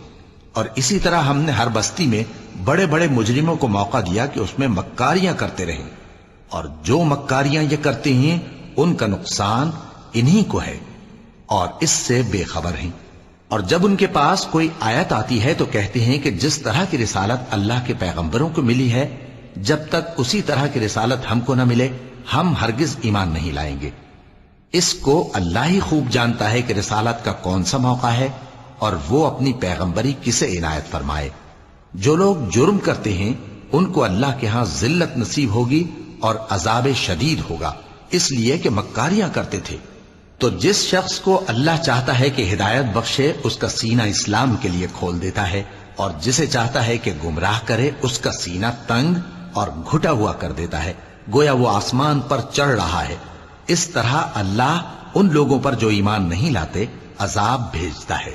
اور اسی طرح ہم نے ہر بستی میں بڑے بڑے مجرموں کو موقع دیا کہ اس میں مکاریاں کرتے رہیں، اور جو مکاریاں یہ کرتے ہیں ان کا نقصان انہی کو ہے اور اس سے بے خبر ہیں۔ اور جب ان کے پاس کوئی آیت آتی ہے تو کہتے ہیں کہ جس طرح کی رسالت اللہ کے پیغمبروں کو ملی ہے، جب تک اسی طرح کی رسالت ہم کو نہ ملے ہم ہرگز ایمان نہیں لائیں گے۔ اس کو اللہ ہی خوب جانتا ہے کہ رسالت کا کون سا موقع ہے اور وہ اپنی پیغمبری کسے عنایت فرمائے۔ جو لوگ جرم کرتے ہیں ان کو اللہ کے ہاں ذلت نصیب ہوگی اور عذاب شدید ہوگا، اس لیے کہ مکاریاں کرتے تھے۔ تو جس شخص کو اللہ چاہتا ہے کہ ہدایت بخشے اس کا سینہ اسلام کے لیے کھول دیتا ہے، اور جسے چاہتا ہے کہ گمراہ کرے اس کا سینہ تنگ اور گھٹا ہوا کر دیتا ہے، گویا وہ آسمان پر چڑھ رہا ہے۔ اس طرح اللہ ان لوگوں پر جو ایمان نہیں لاتے عذاب بھیجتا ہے۔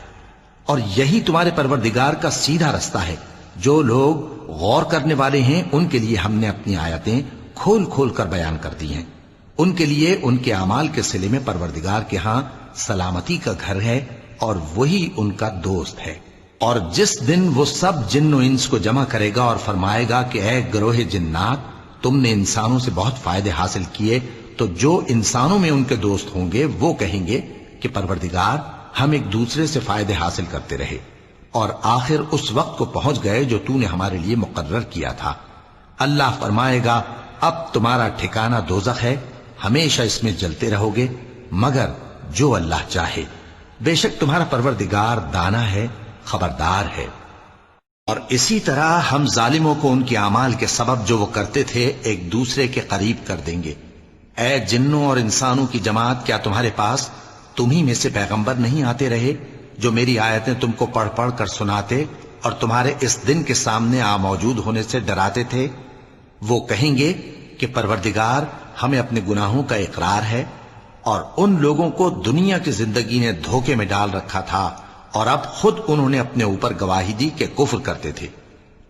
اور یہی تمہارے پروردگار کا سیدھا رستہ ہے۔ جو لوگ غور کرنے والے ہیں ان کے لیے ہم نے اپنی آیتیں کھول کھول کر بیان کر دی ہیں۔ ان کے لیے ان کے اعمال کے صلے میں پروردگار کے ہاں سلامتی کا گھر ہے اور وہی ان کا دوست ہے۔ اور جس دن وہ سب جن و انس کو جمع کرے گا اور فرمائے گا کہ اے گروہ جنات، تم نے انسانوں سے بہت فائدے حاصل کیے، تو جو انسانوں میں ان کے دوست ہوں گے وہ کہیں گے کہ پروردگار ہم ایک دوسرے سے فائدے حاصل کرتے رہے اور آخر اس وقت کو پہنچ گئے جو تو نے ہمارے لیے مقرر کیا تھا۔ اللہ فرمائے گا اب تمہارا ٹھکانہ دوزخ ہے، ہمیشہ اس میں جلتے رہو گے مگر جو اللہ چاہے، بے شک تمہارا پروردگار دانا ہے، خبردار ہے۔ اور اسی طرح ہم ظالموں کو ان کے اعمال کے سبب جو وہ کرتے تھے ایک دوسرے کے قریب کر دیں گے۔ اے جنوں اور انسانوں کی جماعت، کیا تمہارے پاس تمہیں میں سے پیغمبر نہیں آتے رہے جو میری آیتیں تم کو پڑھ پڑھ کر سناتے اور تمہارے اس دن کے سامنے موجود ہونے سے ڈراتے تھے؟ وہ کہیں گے کہ پروردگار ہمیں اپنے گناہوں کا اقرار ہے، اور ان لوگوں کو دنیا کی زندگی نے دھوکے میں ڈال رکھا تھا اور اب خود انہوں نے اپنے اوپر گواہی دی کہ کفر کرتے تھے۔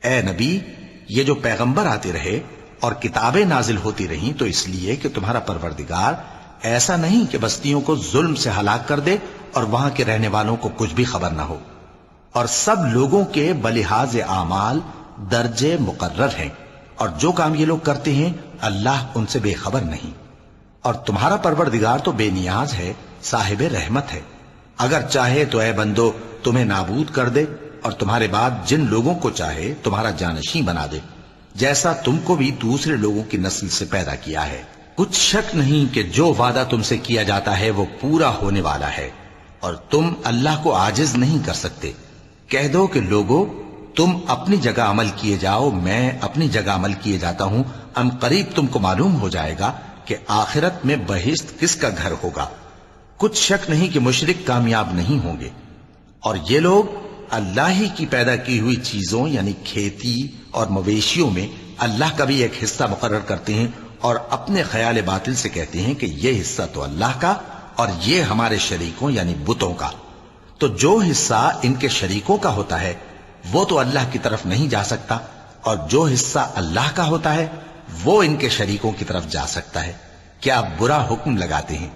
اے نبی، یہ جو پیغمبر آتے رہے اور کتابیں نازل ہوتی رہیں تو اس لیے کہ تمہارا پروردگار ایسا نہیں کہ بستیوں کو ظلم سے ہلاک کر دے اور وہاں کے رہنے والوں کو کچھ بھی خبر نہ ہو، اور سب لوگوں کے بلحاظ اعمال درجے مقرر ہیں، اور جو کام یہ لوگ کرتے ہیں اللہ ان سے بے خبر نہیں۔ اور تمہارا پروردگار تو بے نیاز ہے، صاحب رحمت ہے، اگر چاہے تو اے بندو تمہیں نابود کر دے اور تمہارے بعد جن لوگوں کو چاہے تمہارا جانشین بنا دے، جیسا تم کو بھی دوسرے لوگوں کی نسل سے پیدا کیا ہے۔ کچھ شک نہیں کہ جو وعدہ تم سے کیا جاتا ہے وہ پورا ہونے والا ہے، اور تم اللہ کو عاجز نہیں کر سکتے۔ کہہ دو کہ لوگو تم اپنی جگہ عمل کیے جاؤ، میں اپنی جگہ عمل کیے جاتا ہوں، ان قریب تم کو معلوم ہو جائے گا کہ آخرت میں بہشت کس کا گھر ہوگا۔ کچھ شک نہیں کہ مشرک کامیاب نہیں ہوں گے۔ اور یہ لوگ اللہ ہی کی پیدا کی ہوئی چیزوں یعنی کھیتی اور مویشیوں میں اللہ کا بھی ایک حصہ مقرر کرتے ہیں اور اپنے خیال باطل سے کہتے ہیں کہ یہ حصہ تو اللہ کا اور یہ ہمارے شریکوں یعنی بتوں کا۔ تو جو حصہ ان کے شریکوں کا ہوتا ہے وہ تو اللہ کی طرف نہیں جا سکتا، اور جو حصہ اللہ کا ہوتا ہے وہ ان کے شریکوں کی طرف جا سکتا ہے۔ کیا برا حکم لگاتے ہیں؟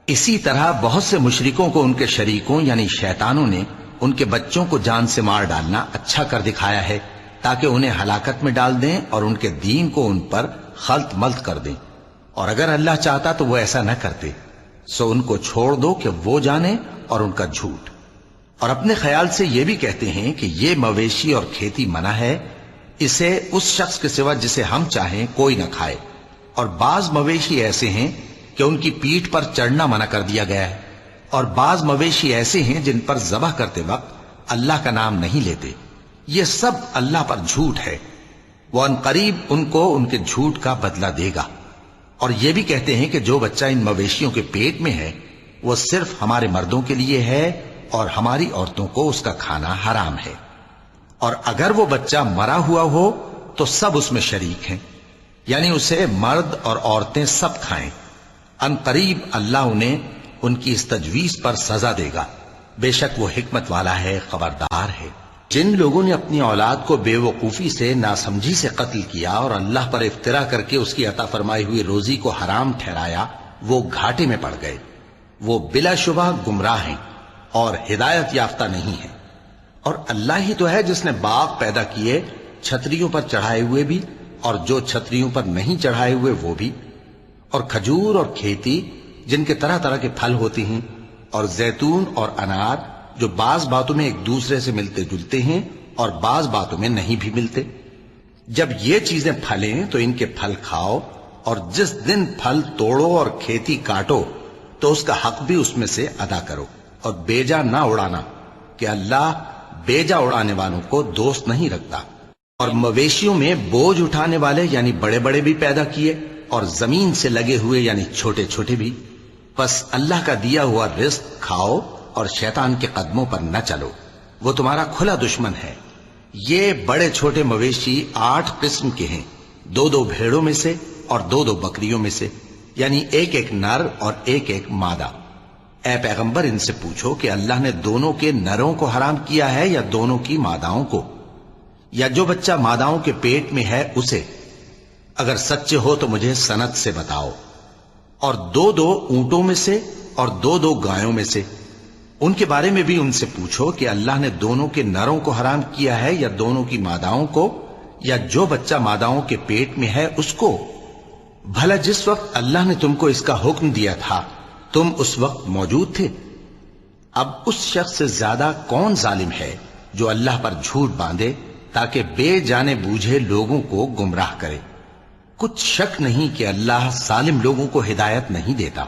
اسی طرح بہت سے مشرکوں کو ان کے شریکوں یعنی شیطانوں نے ان کے بچوں کو جان سے مار ڈالنا اچھا کر دکھایا ہے تاکہ انہیں ہلاکت میں ڈال دیں اور ان کے دین کو ان پر خلط ملط کر دیں، اور اگر اللہ چاہتا تو وہ ایسا نہ کرتے۔ سو ان کو چھوڑ دو کہ وہ جانے اور ان کا جھوٹ۔ اور اپنے خیال سے یہ بھی کہتے ہیں کہ یہ مویشی اور کھیتی منع ہے، اسے اس شخص کے سوا جسے ہم چاہیں کوئی نہ کھائے، اور بعض مویشی ایسے ہیں کہ ان کی پیٹھ پر چڑھنا منع کر دیا گیا ہے، اور بعض مویشی ایسے ہیں جن پر ذبح کرتے وقت اللہ کا نام نہیں لیتے۔ یہ سب اللہ پر جھوٹ ہے، وہ ان قریب ان کو ان کے جھوٹ کا بدلہ دے گا۔ اور یہ بھی کہتے ہیں کہ جو بچہ ان مویشیوں کے پیٹ میں ہے وہ صرف ہمارے مردوں کے لیے ہے اور ہماری عورتوں کو اس کا کھانا حرام ہے، اور اگر وہ بچہ مرا ہوا ہو تو سب اس میں شریک ہیں، یعنی اسے مرد اور عورتیں سب کھائیں۔ ان قریب اللہ انہیں ان کی اس تجویز پر سزا دے گا، بے شک وہ حکمت والا ہے، خبردار ہے۔ جن لوگوں نے اپنی اولاد کو بے وقوفی سے ناسمجھی سے قتل کیا اور اللہ پر افترا کر کے اس کی عطا فرمائی ہوئی روزی کو حرام ٹھہرایا، وہ گھاٹے میں پڑ گئے، وہ بلا شبہ گمراہ ہیں، اور ہدایت یافتہ نہیں ہیں۔ اور اللہ ہی تو ہے جس نے باغ پیدا کیے، چھتریوں پر چڑھائے ہوئے بھی اور جو چھتریوں پر نہیں چڑھائے ہوئے وہ بھی، اور کھجور اور کھیتی جن کے طرح طرح کے پھل ہوتے ہیں، اور زیتون اور انار جو بعض باتوں میں ایک دوسرے سے ملتے جلتے ہیں اور بعض باتوں میں نہیں بھی ملتے۔ جب یہ چیزیں پھلیں تو ان کے پھل کھاؤ، اور جس دن پھل توڑو اور کھیتی کاٹو تو اس کا حق بھی اس میں سے ادا کرو، اور بیجا نہ اڑانا کہ اللہ بیجا اڑانے والوں کو دوست نہیں رکھتا۔ اور مویشیوں میں بوجھ اٹھانے والے یعنی بڑے بڑے بھی پیدا کیے، اور زمین سے لگے ہوئے یعنی چھوٹے چھوٹے بھی۔ پس اللہ کا دیا ہوا رزق کھاؤ اور شیطان کے قدموں پر نہ چلو، وہ تمہارا کھلا دشمن ہے۔ یہ بڑے چھوٹے مویشی 8 قسم کے ہیں، 2 بھیڑوں میں سے اور 2 بکریوں میں سے، یعنی ایک نر اور ایک مادہ۔ اے پیغمبر ان سے پوچھو کہ اللہ نے دونوں کے نروں کو حرام کیا ہے یا دونوں کی ماداؤں کو، یا جو بچہ ماداؤں کے پیٹ میں ہے اسے؟ اگر سچے ہو تو مجھے سند سے بتاؤ۔ اور 2 اونٹوں میں سے اور 2 گایوں میں سے، ان کے بارے میں بھی ان سے پوچھو کہ اللہ نے دونوں کے نروں کو حرام کیا ہے یا دونوں کی ماداؤں کو، یا جو بچہ ماداؤں کے پیٹ میں ہے اس کو؟ بھلا جس وقت اللہ نے تم کو اس کا حکم دیا تھا تم اس وقت موجود تھے؟ اب اس شخص سے زیادہ کون ظالم ہے جو اللہ پر جھوٹ باندھے تاکہ بے جانے بوجھے لوگوں کو گمراہ کرے؟ کچھ شک نہیں کہ اللہ ظالم لوگوں کو ہدایت نہیں دیتا۔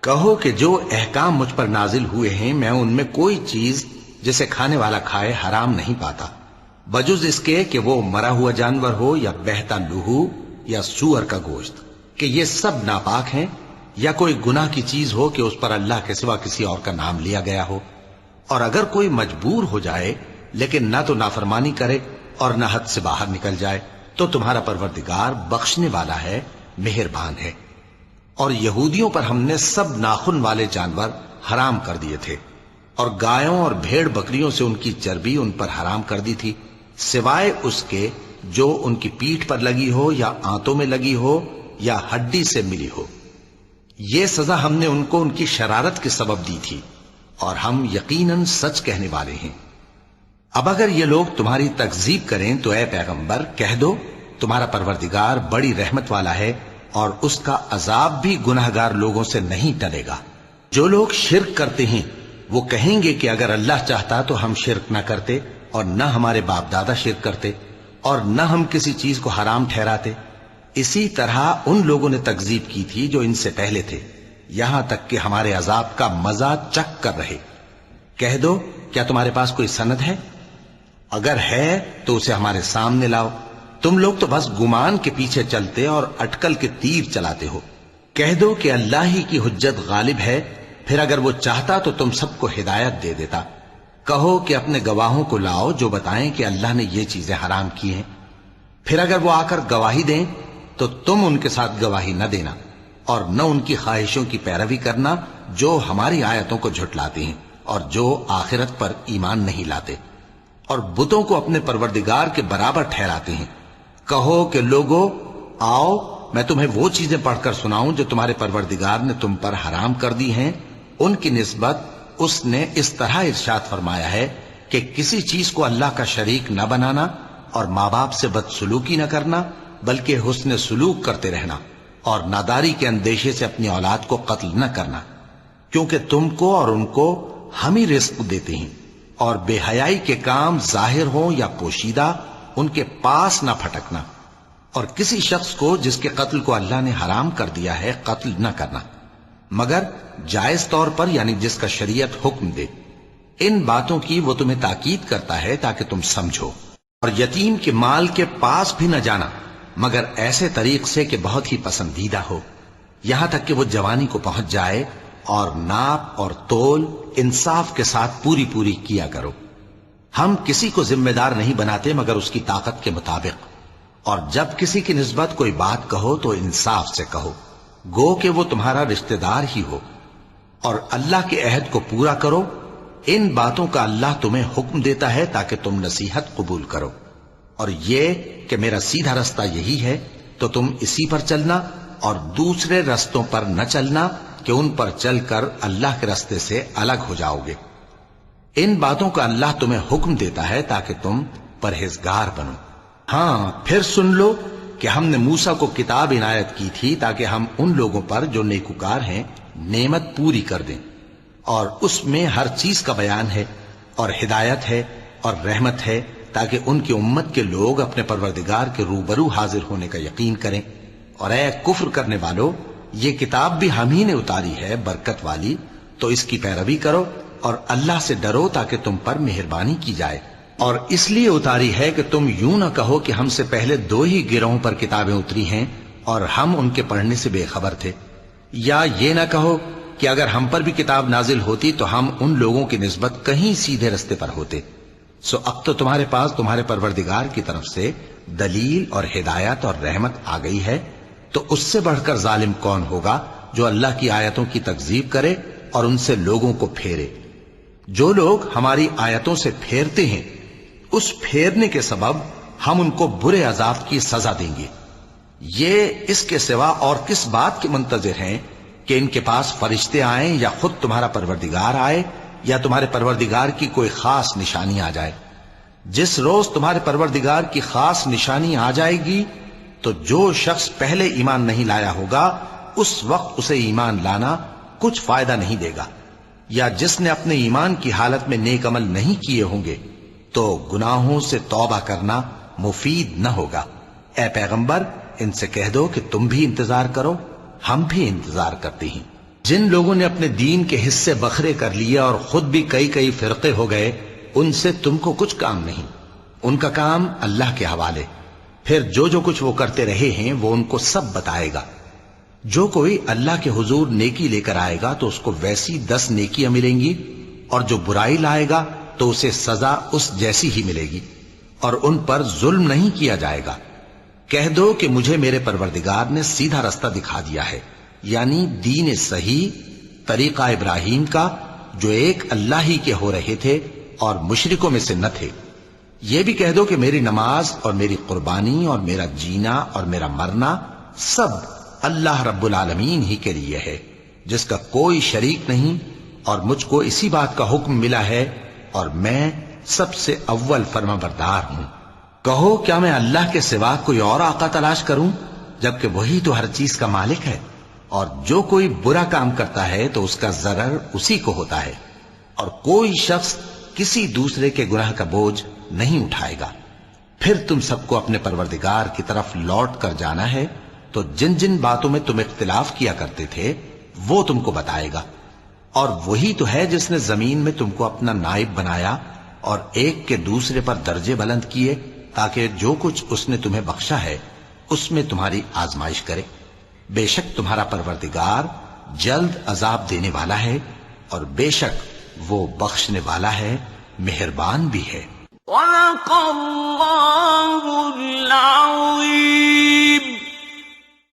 کہو کہ جو احکام مجھ پر نازل ہوئے ہیں میں ان میں کوئی چیز جسے کھانے والا کھائے حرام نہیں پاتا، بجز اس کے کہ وہ مرا ہوا جانور ہو یا بہتا لہو یا سور کا گوشت، کہ یہ سب ناپاک ہیں، یا کوئی گناہ کی چیز ہو کہ اس پر اللہ کے سوا کسی اور کا نام لیا گیا ہو۔ اور اگر کوئی مجبور ہو جائے لیکن نہ تو نافرمانی کرے اور نہ حد سے باہر نکل جائے تو تمہارا پروردگار بخشنے والا ہے، مہربان ہے۔ اور یہودیوں پر ہم نے سب ناخن والے جانور حرام کر دیے تھے، اور گایوں اور بھیڑ بکریوں سے ان کی چربی ان پر حرام کر دی تھی، سوائے اس کے جو ان کی پیٹھ پر لگی ہو یا آنتوں میں لگی ہو یا ہڈی سے ملی ہو۔ یہ سزا ہم نے ان کو ان کی شرارت کے سبب دی تھی، اور ہم یقیناً سچ کہنے والے ہیں۔ اب اگر یہ لوگ تمہاری تکذیب کریں تو اے پیغمبر کہہ دو تمہارا پروردگار بڑی رحمت والا ہے، اور اس کا عذاب بھی گناہگار لوگوں سے نہیں ٹلے گا۔ جو لوگ شرک کرتے ہیں وہ کہیں گے کہ اگر اللہ چاہتا تو ہم شرک نہ کرتے، اور نہ ہمارے باپ دادا شرک کرتے، اور نہ ہم کسی چیز کو حرام ٹھہراتے۔ اسی طرح ان لوگوں نے تکذیب کی تھی جو ان سے پہلے تھے، یہاں تک کہ ہمارے عذاب کا مزہ چکھ کر رہے۔ کہہ دو کیا تمہارے پاس کوئی سند ہے؟ اگر ہے تو اسے ہمارے سامنے لاؤ۔ تم لوگ تو بس گمان کے پیچھے چلتے اور اٹکل کے تیر چلاتے ہو۔ کہہ دو کہ اللہ ہی کی حجت غالب ہے، پھر اگر وہ چاہتا تو تم سب کو ہدایت دے دیتا۔ کہو کہ اپنے گواہوں کو لاؤ جو بتائیں کہ اللہ نے یہ چیزیں حرام کی ہیں، پھر اگر وہ آ کر گواہی دیں تو تم ان کے ساتھ گواہی نہ دینا، اور نہ ان کی خواہشوں کی پیروی کرنا جو ہماری آیتوں کو جھٹلاتے ہیں اور جو آخرت پر ایمان نہیں لاتے، اور بتوں کو اپنے پروردگار کے برابر ٹھہراتے ہیں۔ کہو کہ لوگو آؤ میں تمہیں وہ چیزیں پڑھ کر سناؤں جو تمہارے پروردگار نے تم پر حرام کر دی ہیں۔ ان کی نسبت اس نے اس طرح ارشاد فرمایا ہے کہ کسی چیز کو اللہ کا شریک نہ بنانا، اور ماں باپ سے بدسلوکی نہ کرنا بلکہ حسن سلوک کرتے رہنا، اور ناداری کے اندیشے سے اپنی اولاد کو قتل نہ کرنا، کیونکہ تم کو اور ان کو ہم ہی رزق دیتے ہیں۔ اور بے حیائی کے کام ظاہر ہوں یا پوشیدہ ان کے پاس نہ پھٹکنا، اور کسی شخص کو جس کے قتل کو اللہ نے حرام کر دیا ہے قتل نہ کرنا، مگر جائز طور پر یعنی جس کا شریعت حکم دے۔ ان باتوں کی وہ تمہیں تاکید کرتا ہے تاکہ تم سمجھو۔ اور یتیم کے مال کے پاس بھی نہ جانا مگر ایسے طریق سے کہ بہت ہی پسندیدہ ہو، یہاں تک کہ وہ جوانی کو پہنچ جائے، اور ناپ اور تول انصاف کے ساتھ پوری پوری کیا کرو۔ ہم کسی کو ذمہ دار نہیں بناتے مگر اس کی طاقت کے مطابق، اور جب کسی کی نسبت کوئی بات کہو تو انصاف سے کہو، گو کہ وہ تمہارا رشتہ دار ہی ہو، اور اللہ کے عہد کو پورا کرو۔ ان باتوں کا اللہ تمہیں حکم دیتا ہے تاکہ تم نصیحت قبول کرو، اور یہ کہ میرا سیدھا رستہ یہی ہے تو تم اسی پر چلنا، اور دوسرے رستوں پر نہ چلنا کہ ان پر چل کر اللہ کے رستے سے الگ ہو جاؤ گے۔ ان باتوں کا اللہ تمہیں حکم دیتا ہے تاکہ تم پرہیزگار بنو۔ ہاں پھر سن لو کہ ہم نے موسیٰ کو کتاب عنایت کی تھی تاکہ ہم ان لوگوں پر جو نیکوکار ہیں نعمت پوری کر دیں، اور اس میں ہر چیز کا بیان ہے اور ہدایت ہے اور رحمت ہے، تاکہ ان کی امت کے لوگ اپنے پروردگار کے روبرو حاضر ہونے کا یقین کریں۔ اور اے کفر کرنے والو، یہ کتاب بھی ہم ہی نے اتاری ہے برکت والی، تو اس کی پیروی کرو اور اللہ سے ڈرو تاکہ تم پر مہربانی کی جائے۔ اور اس لیے اتاری ہے کہ تم یوں نہ کہو کہ ہم سے پہلے 2 ہی گروہوں پر کتابیں اتری ہیں اور ہم ان کے پڑھنے سے بے خبر تھے، یا یہ نہ کہو کہ اگر ہم پر بھی کتاب نازل ہوتی تو ہم ان لوگوں کی نسبت کہیں سیدھے رستے پر ہوتے۔ سو اب تو تمہارے پاس تمہارے پروردگار کی طرف سے دلیل اور ہدایت اور رحمت آ گئی ہے، تو اس سے بڑھ کر ظالم کون ہوگا جو اللہ کی آیتوں کی تکذیب کرے اور ان سے لوگوں کو پھیرے۔ جو لوگ ہماری آیتوں سے پھیرتے ہیں، اس پھیرنے کے سبب ہم ان کو برے عذاب کی سزا دیں گے۔ یہ اس کے سوا اور کس بات کے منتظر ہیں کہ ان کے پاس فرشتے آئیں یا خود تمہارا پروردگار آئے یا تمہارے پروردگار کی کوئی خاص نشانی آ جائے؟ جس روز تمہارے پروردگار کی خاص نشانی آ جائے گی تو جو شخص پہلے ایمان نہیں لایا ہوگا اس وقت اسے ایمان لانا کچھ فائدہ نہیں دے گا، یا جس نے اپنے ایمان کی حالت میں نیک عمل نہیں کیے ہوں گے تو گناہوں سے توبہ کرنا مفید نہ ہوگا۔ اے پیغمبر، ان سے کہہ دو کہ تم بھی انتظار کرو، ہم بھی انتظار کرتے ہیں۔ جن لوگوں نے اپنے دین کے حصے بکھرے کر لیے اور خود بھی کئی فرقے ہو گئے، ان سے تم کو کچھ کام نہیں، ان کا کام اللہ کے حوالے۔ پھر جو کچھ وہ کرتے رہے ہیں وہ ان کو سب بتائے گا۔ جو کوئی اللہ کے حضور نیکی لے کر آئے گا تو اس کو ویسی 10 نیکیاں ملیں گی، اور جو برائی لائے گا تو اسے سزا اس جیسی ہی ملے گی، اور ان پر ظلم نہیں کیا جائے گا۔ کہہ دو کہ مجھے میرے پروردگار نے سیدھا رستہ دکھا دیا ہے، یعنی دین صحیح، طریقہ ابراہیم کا، جو ایک اللہ ہی کے ہو رہے تھے اور مشرکوں میں سے نہ تھے۔ یہ بھی کہہ دو کہ میری نماز اور میری قربانی اور میرا جینا اور میرا مرنا سب اللہ رب العالمین ہی کے لیے ہے، جس کا کوئی شریک نہیں، اور مجھ کو اسی بات کا حکم ملا ہے، اور میں سب سے اول فرما بردار ہوں۔ کہو کیا میں اللہ کے سوا کوئی اور آقا تلاش کروں، جبکہ وہی تو ہر چیز کا مالک ہے؟ اور جو کوئی برا کام کرتا ہے تو اس کا ضرر اسی کو ہوتا ہے، اور کوئی شخص کسی دوسرے کے گناہ کا بوجھ نہیں اٹھائے گا۔ پھر تم سب کو اپنے پروردگار کی طرف لوٹ کر جانا ہے، تو جن جن باتوں میں تم اختلاف کیا کرتے تھے وہ تم کو بتائے گا۔ اور وہی تو ہے جس نے زمین میں تم کو اپنا نائب بنایا اور ایک کے دوسرے پر درجے بلند کیے، تاکہ جو کچھ اس نے تمہیں بخشا ہے اس میں تمہاری آزمائش کرے۔ بے شک تمہارا پروردگار جلد عذاب دینے والا ہے، اور بے شک وہ بخشنے والا ہے، مہربان بھی ہے۔ وَلَقَ اللَّهُ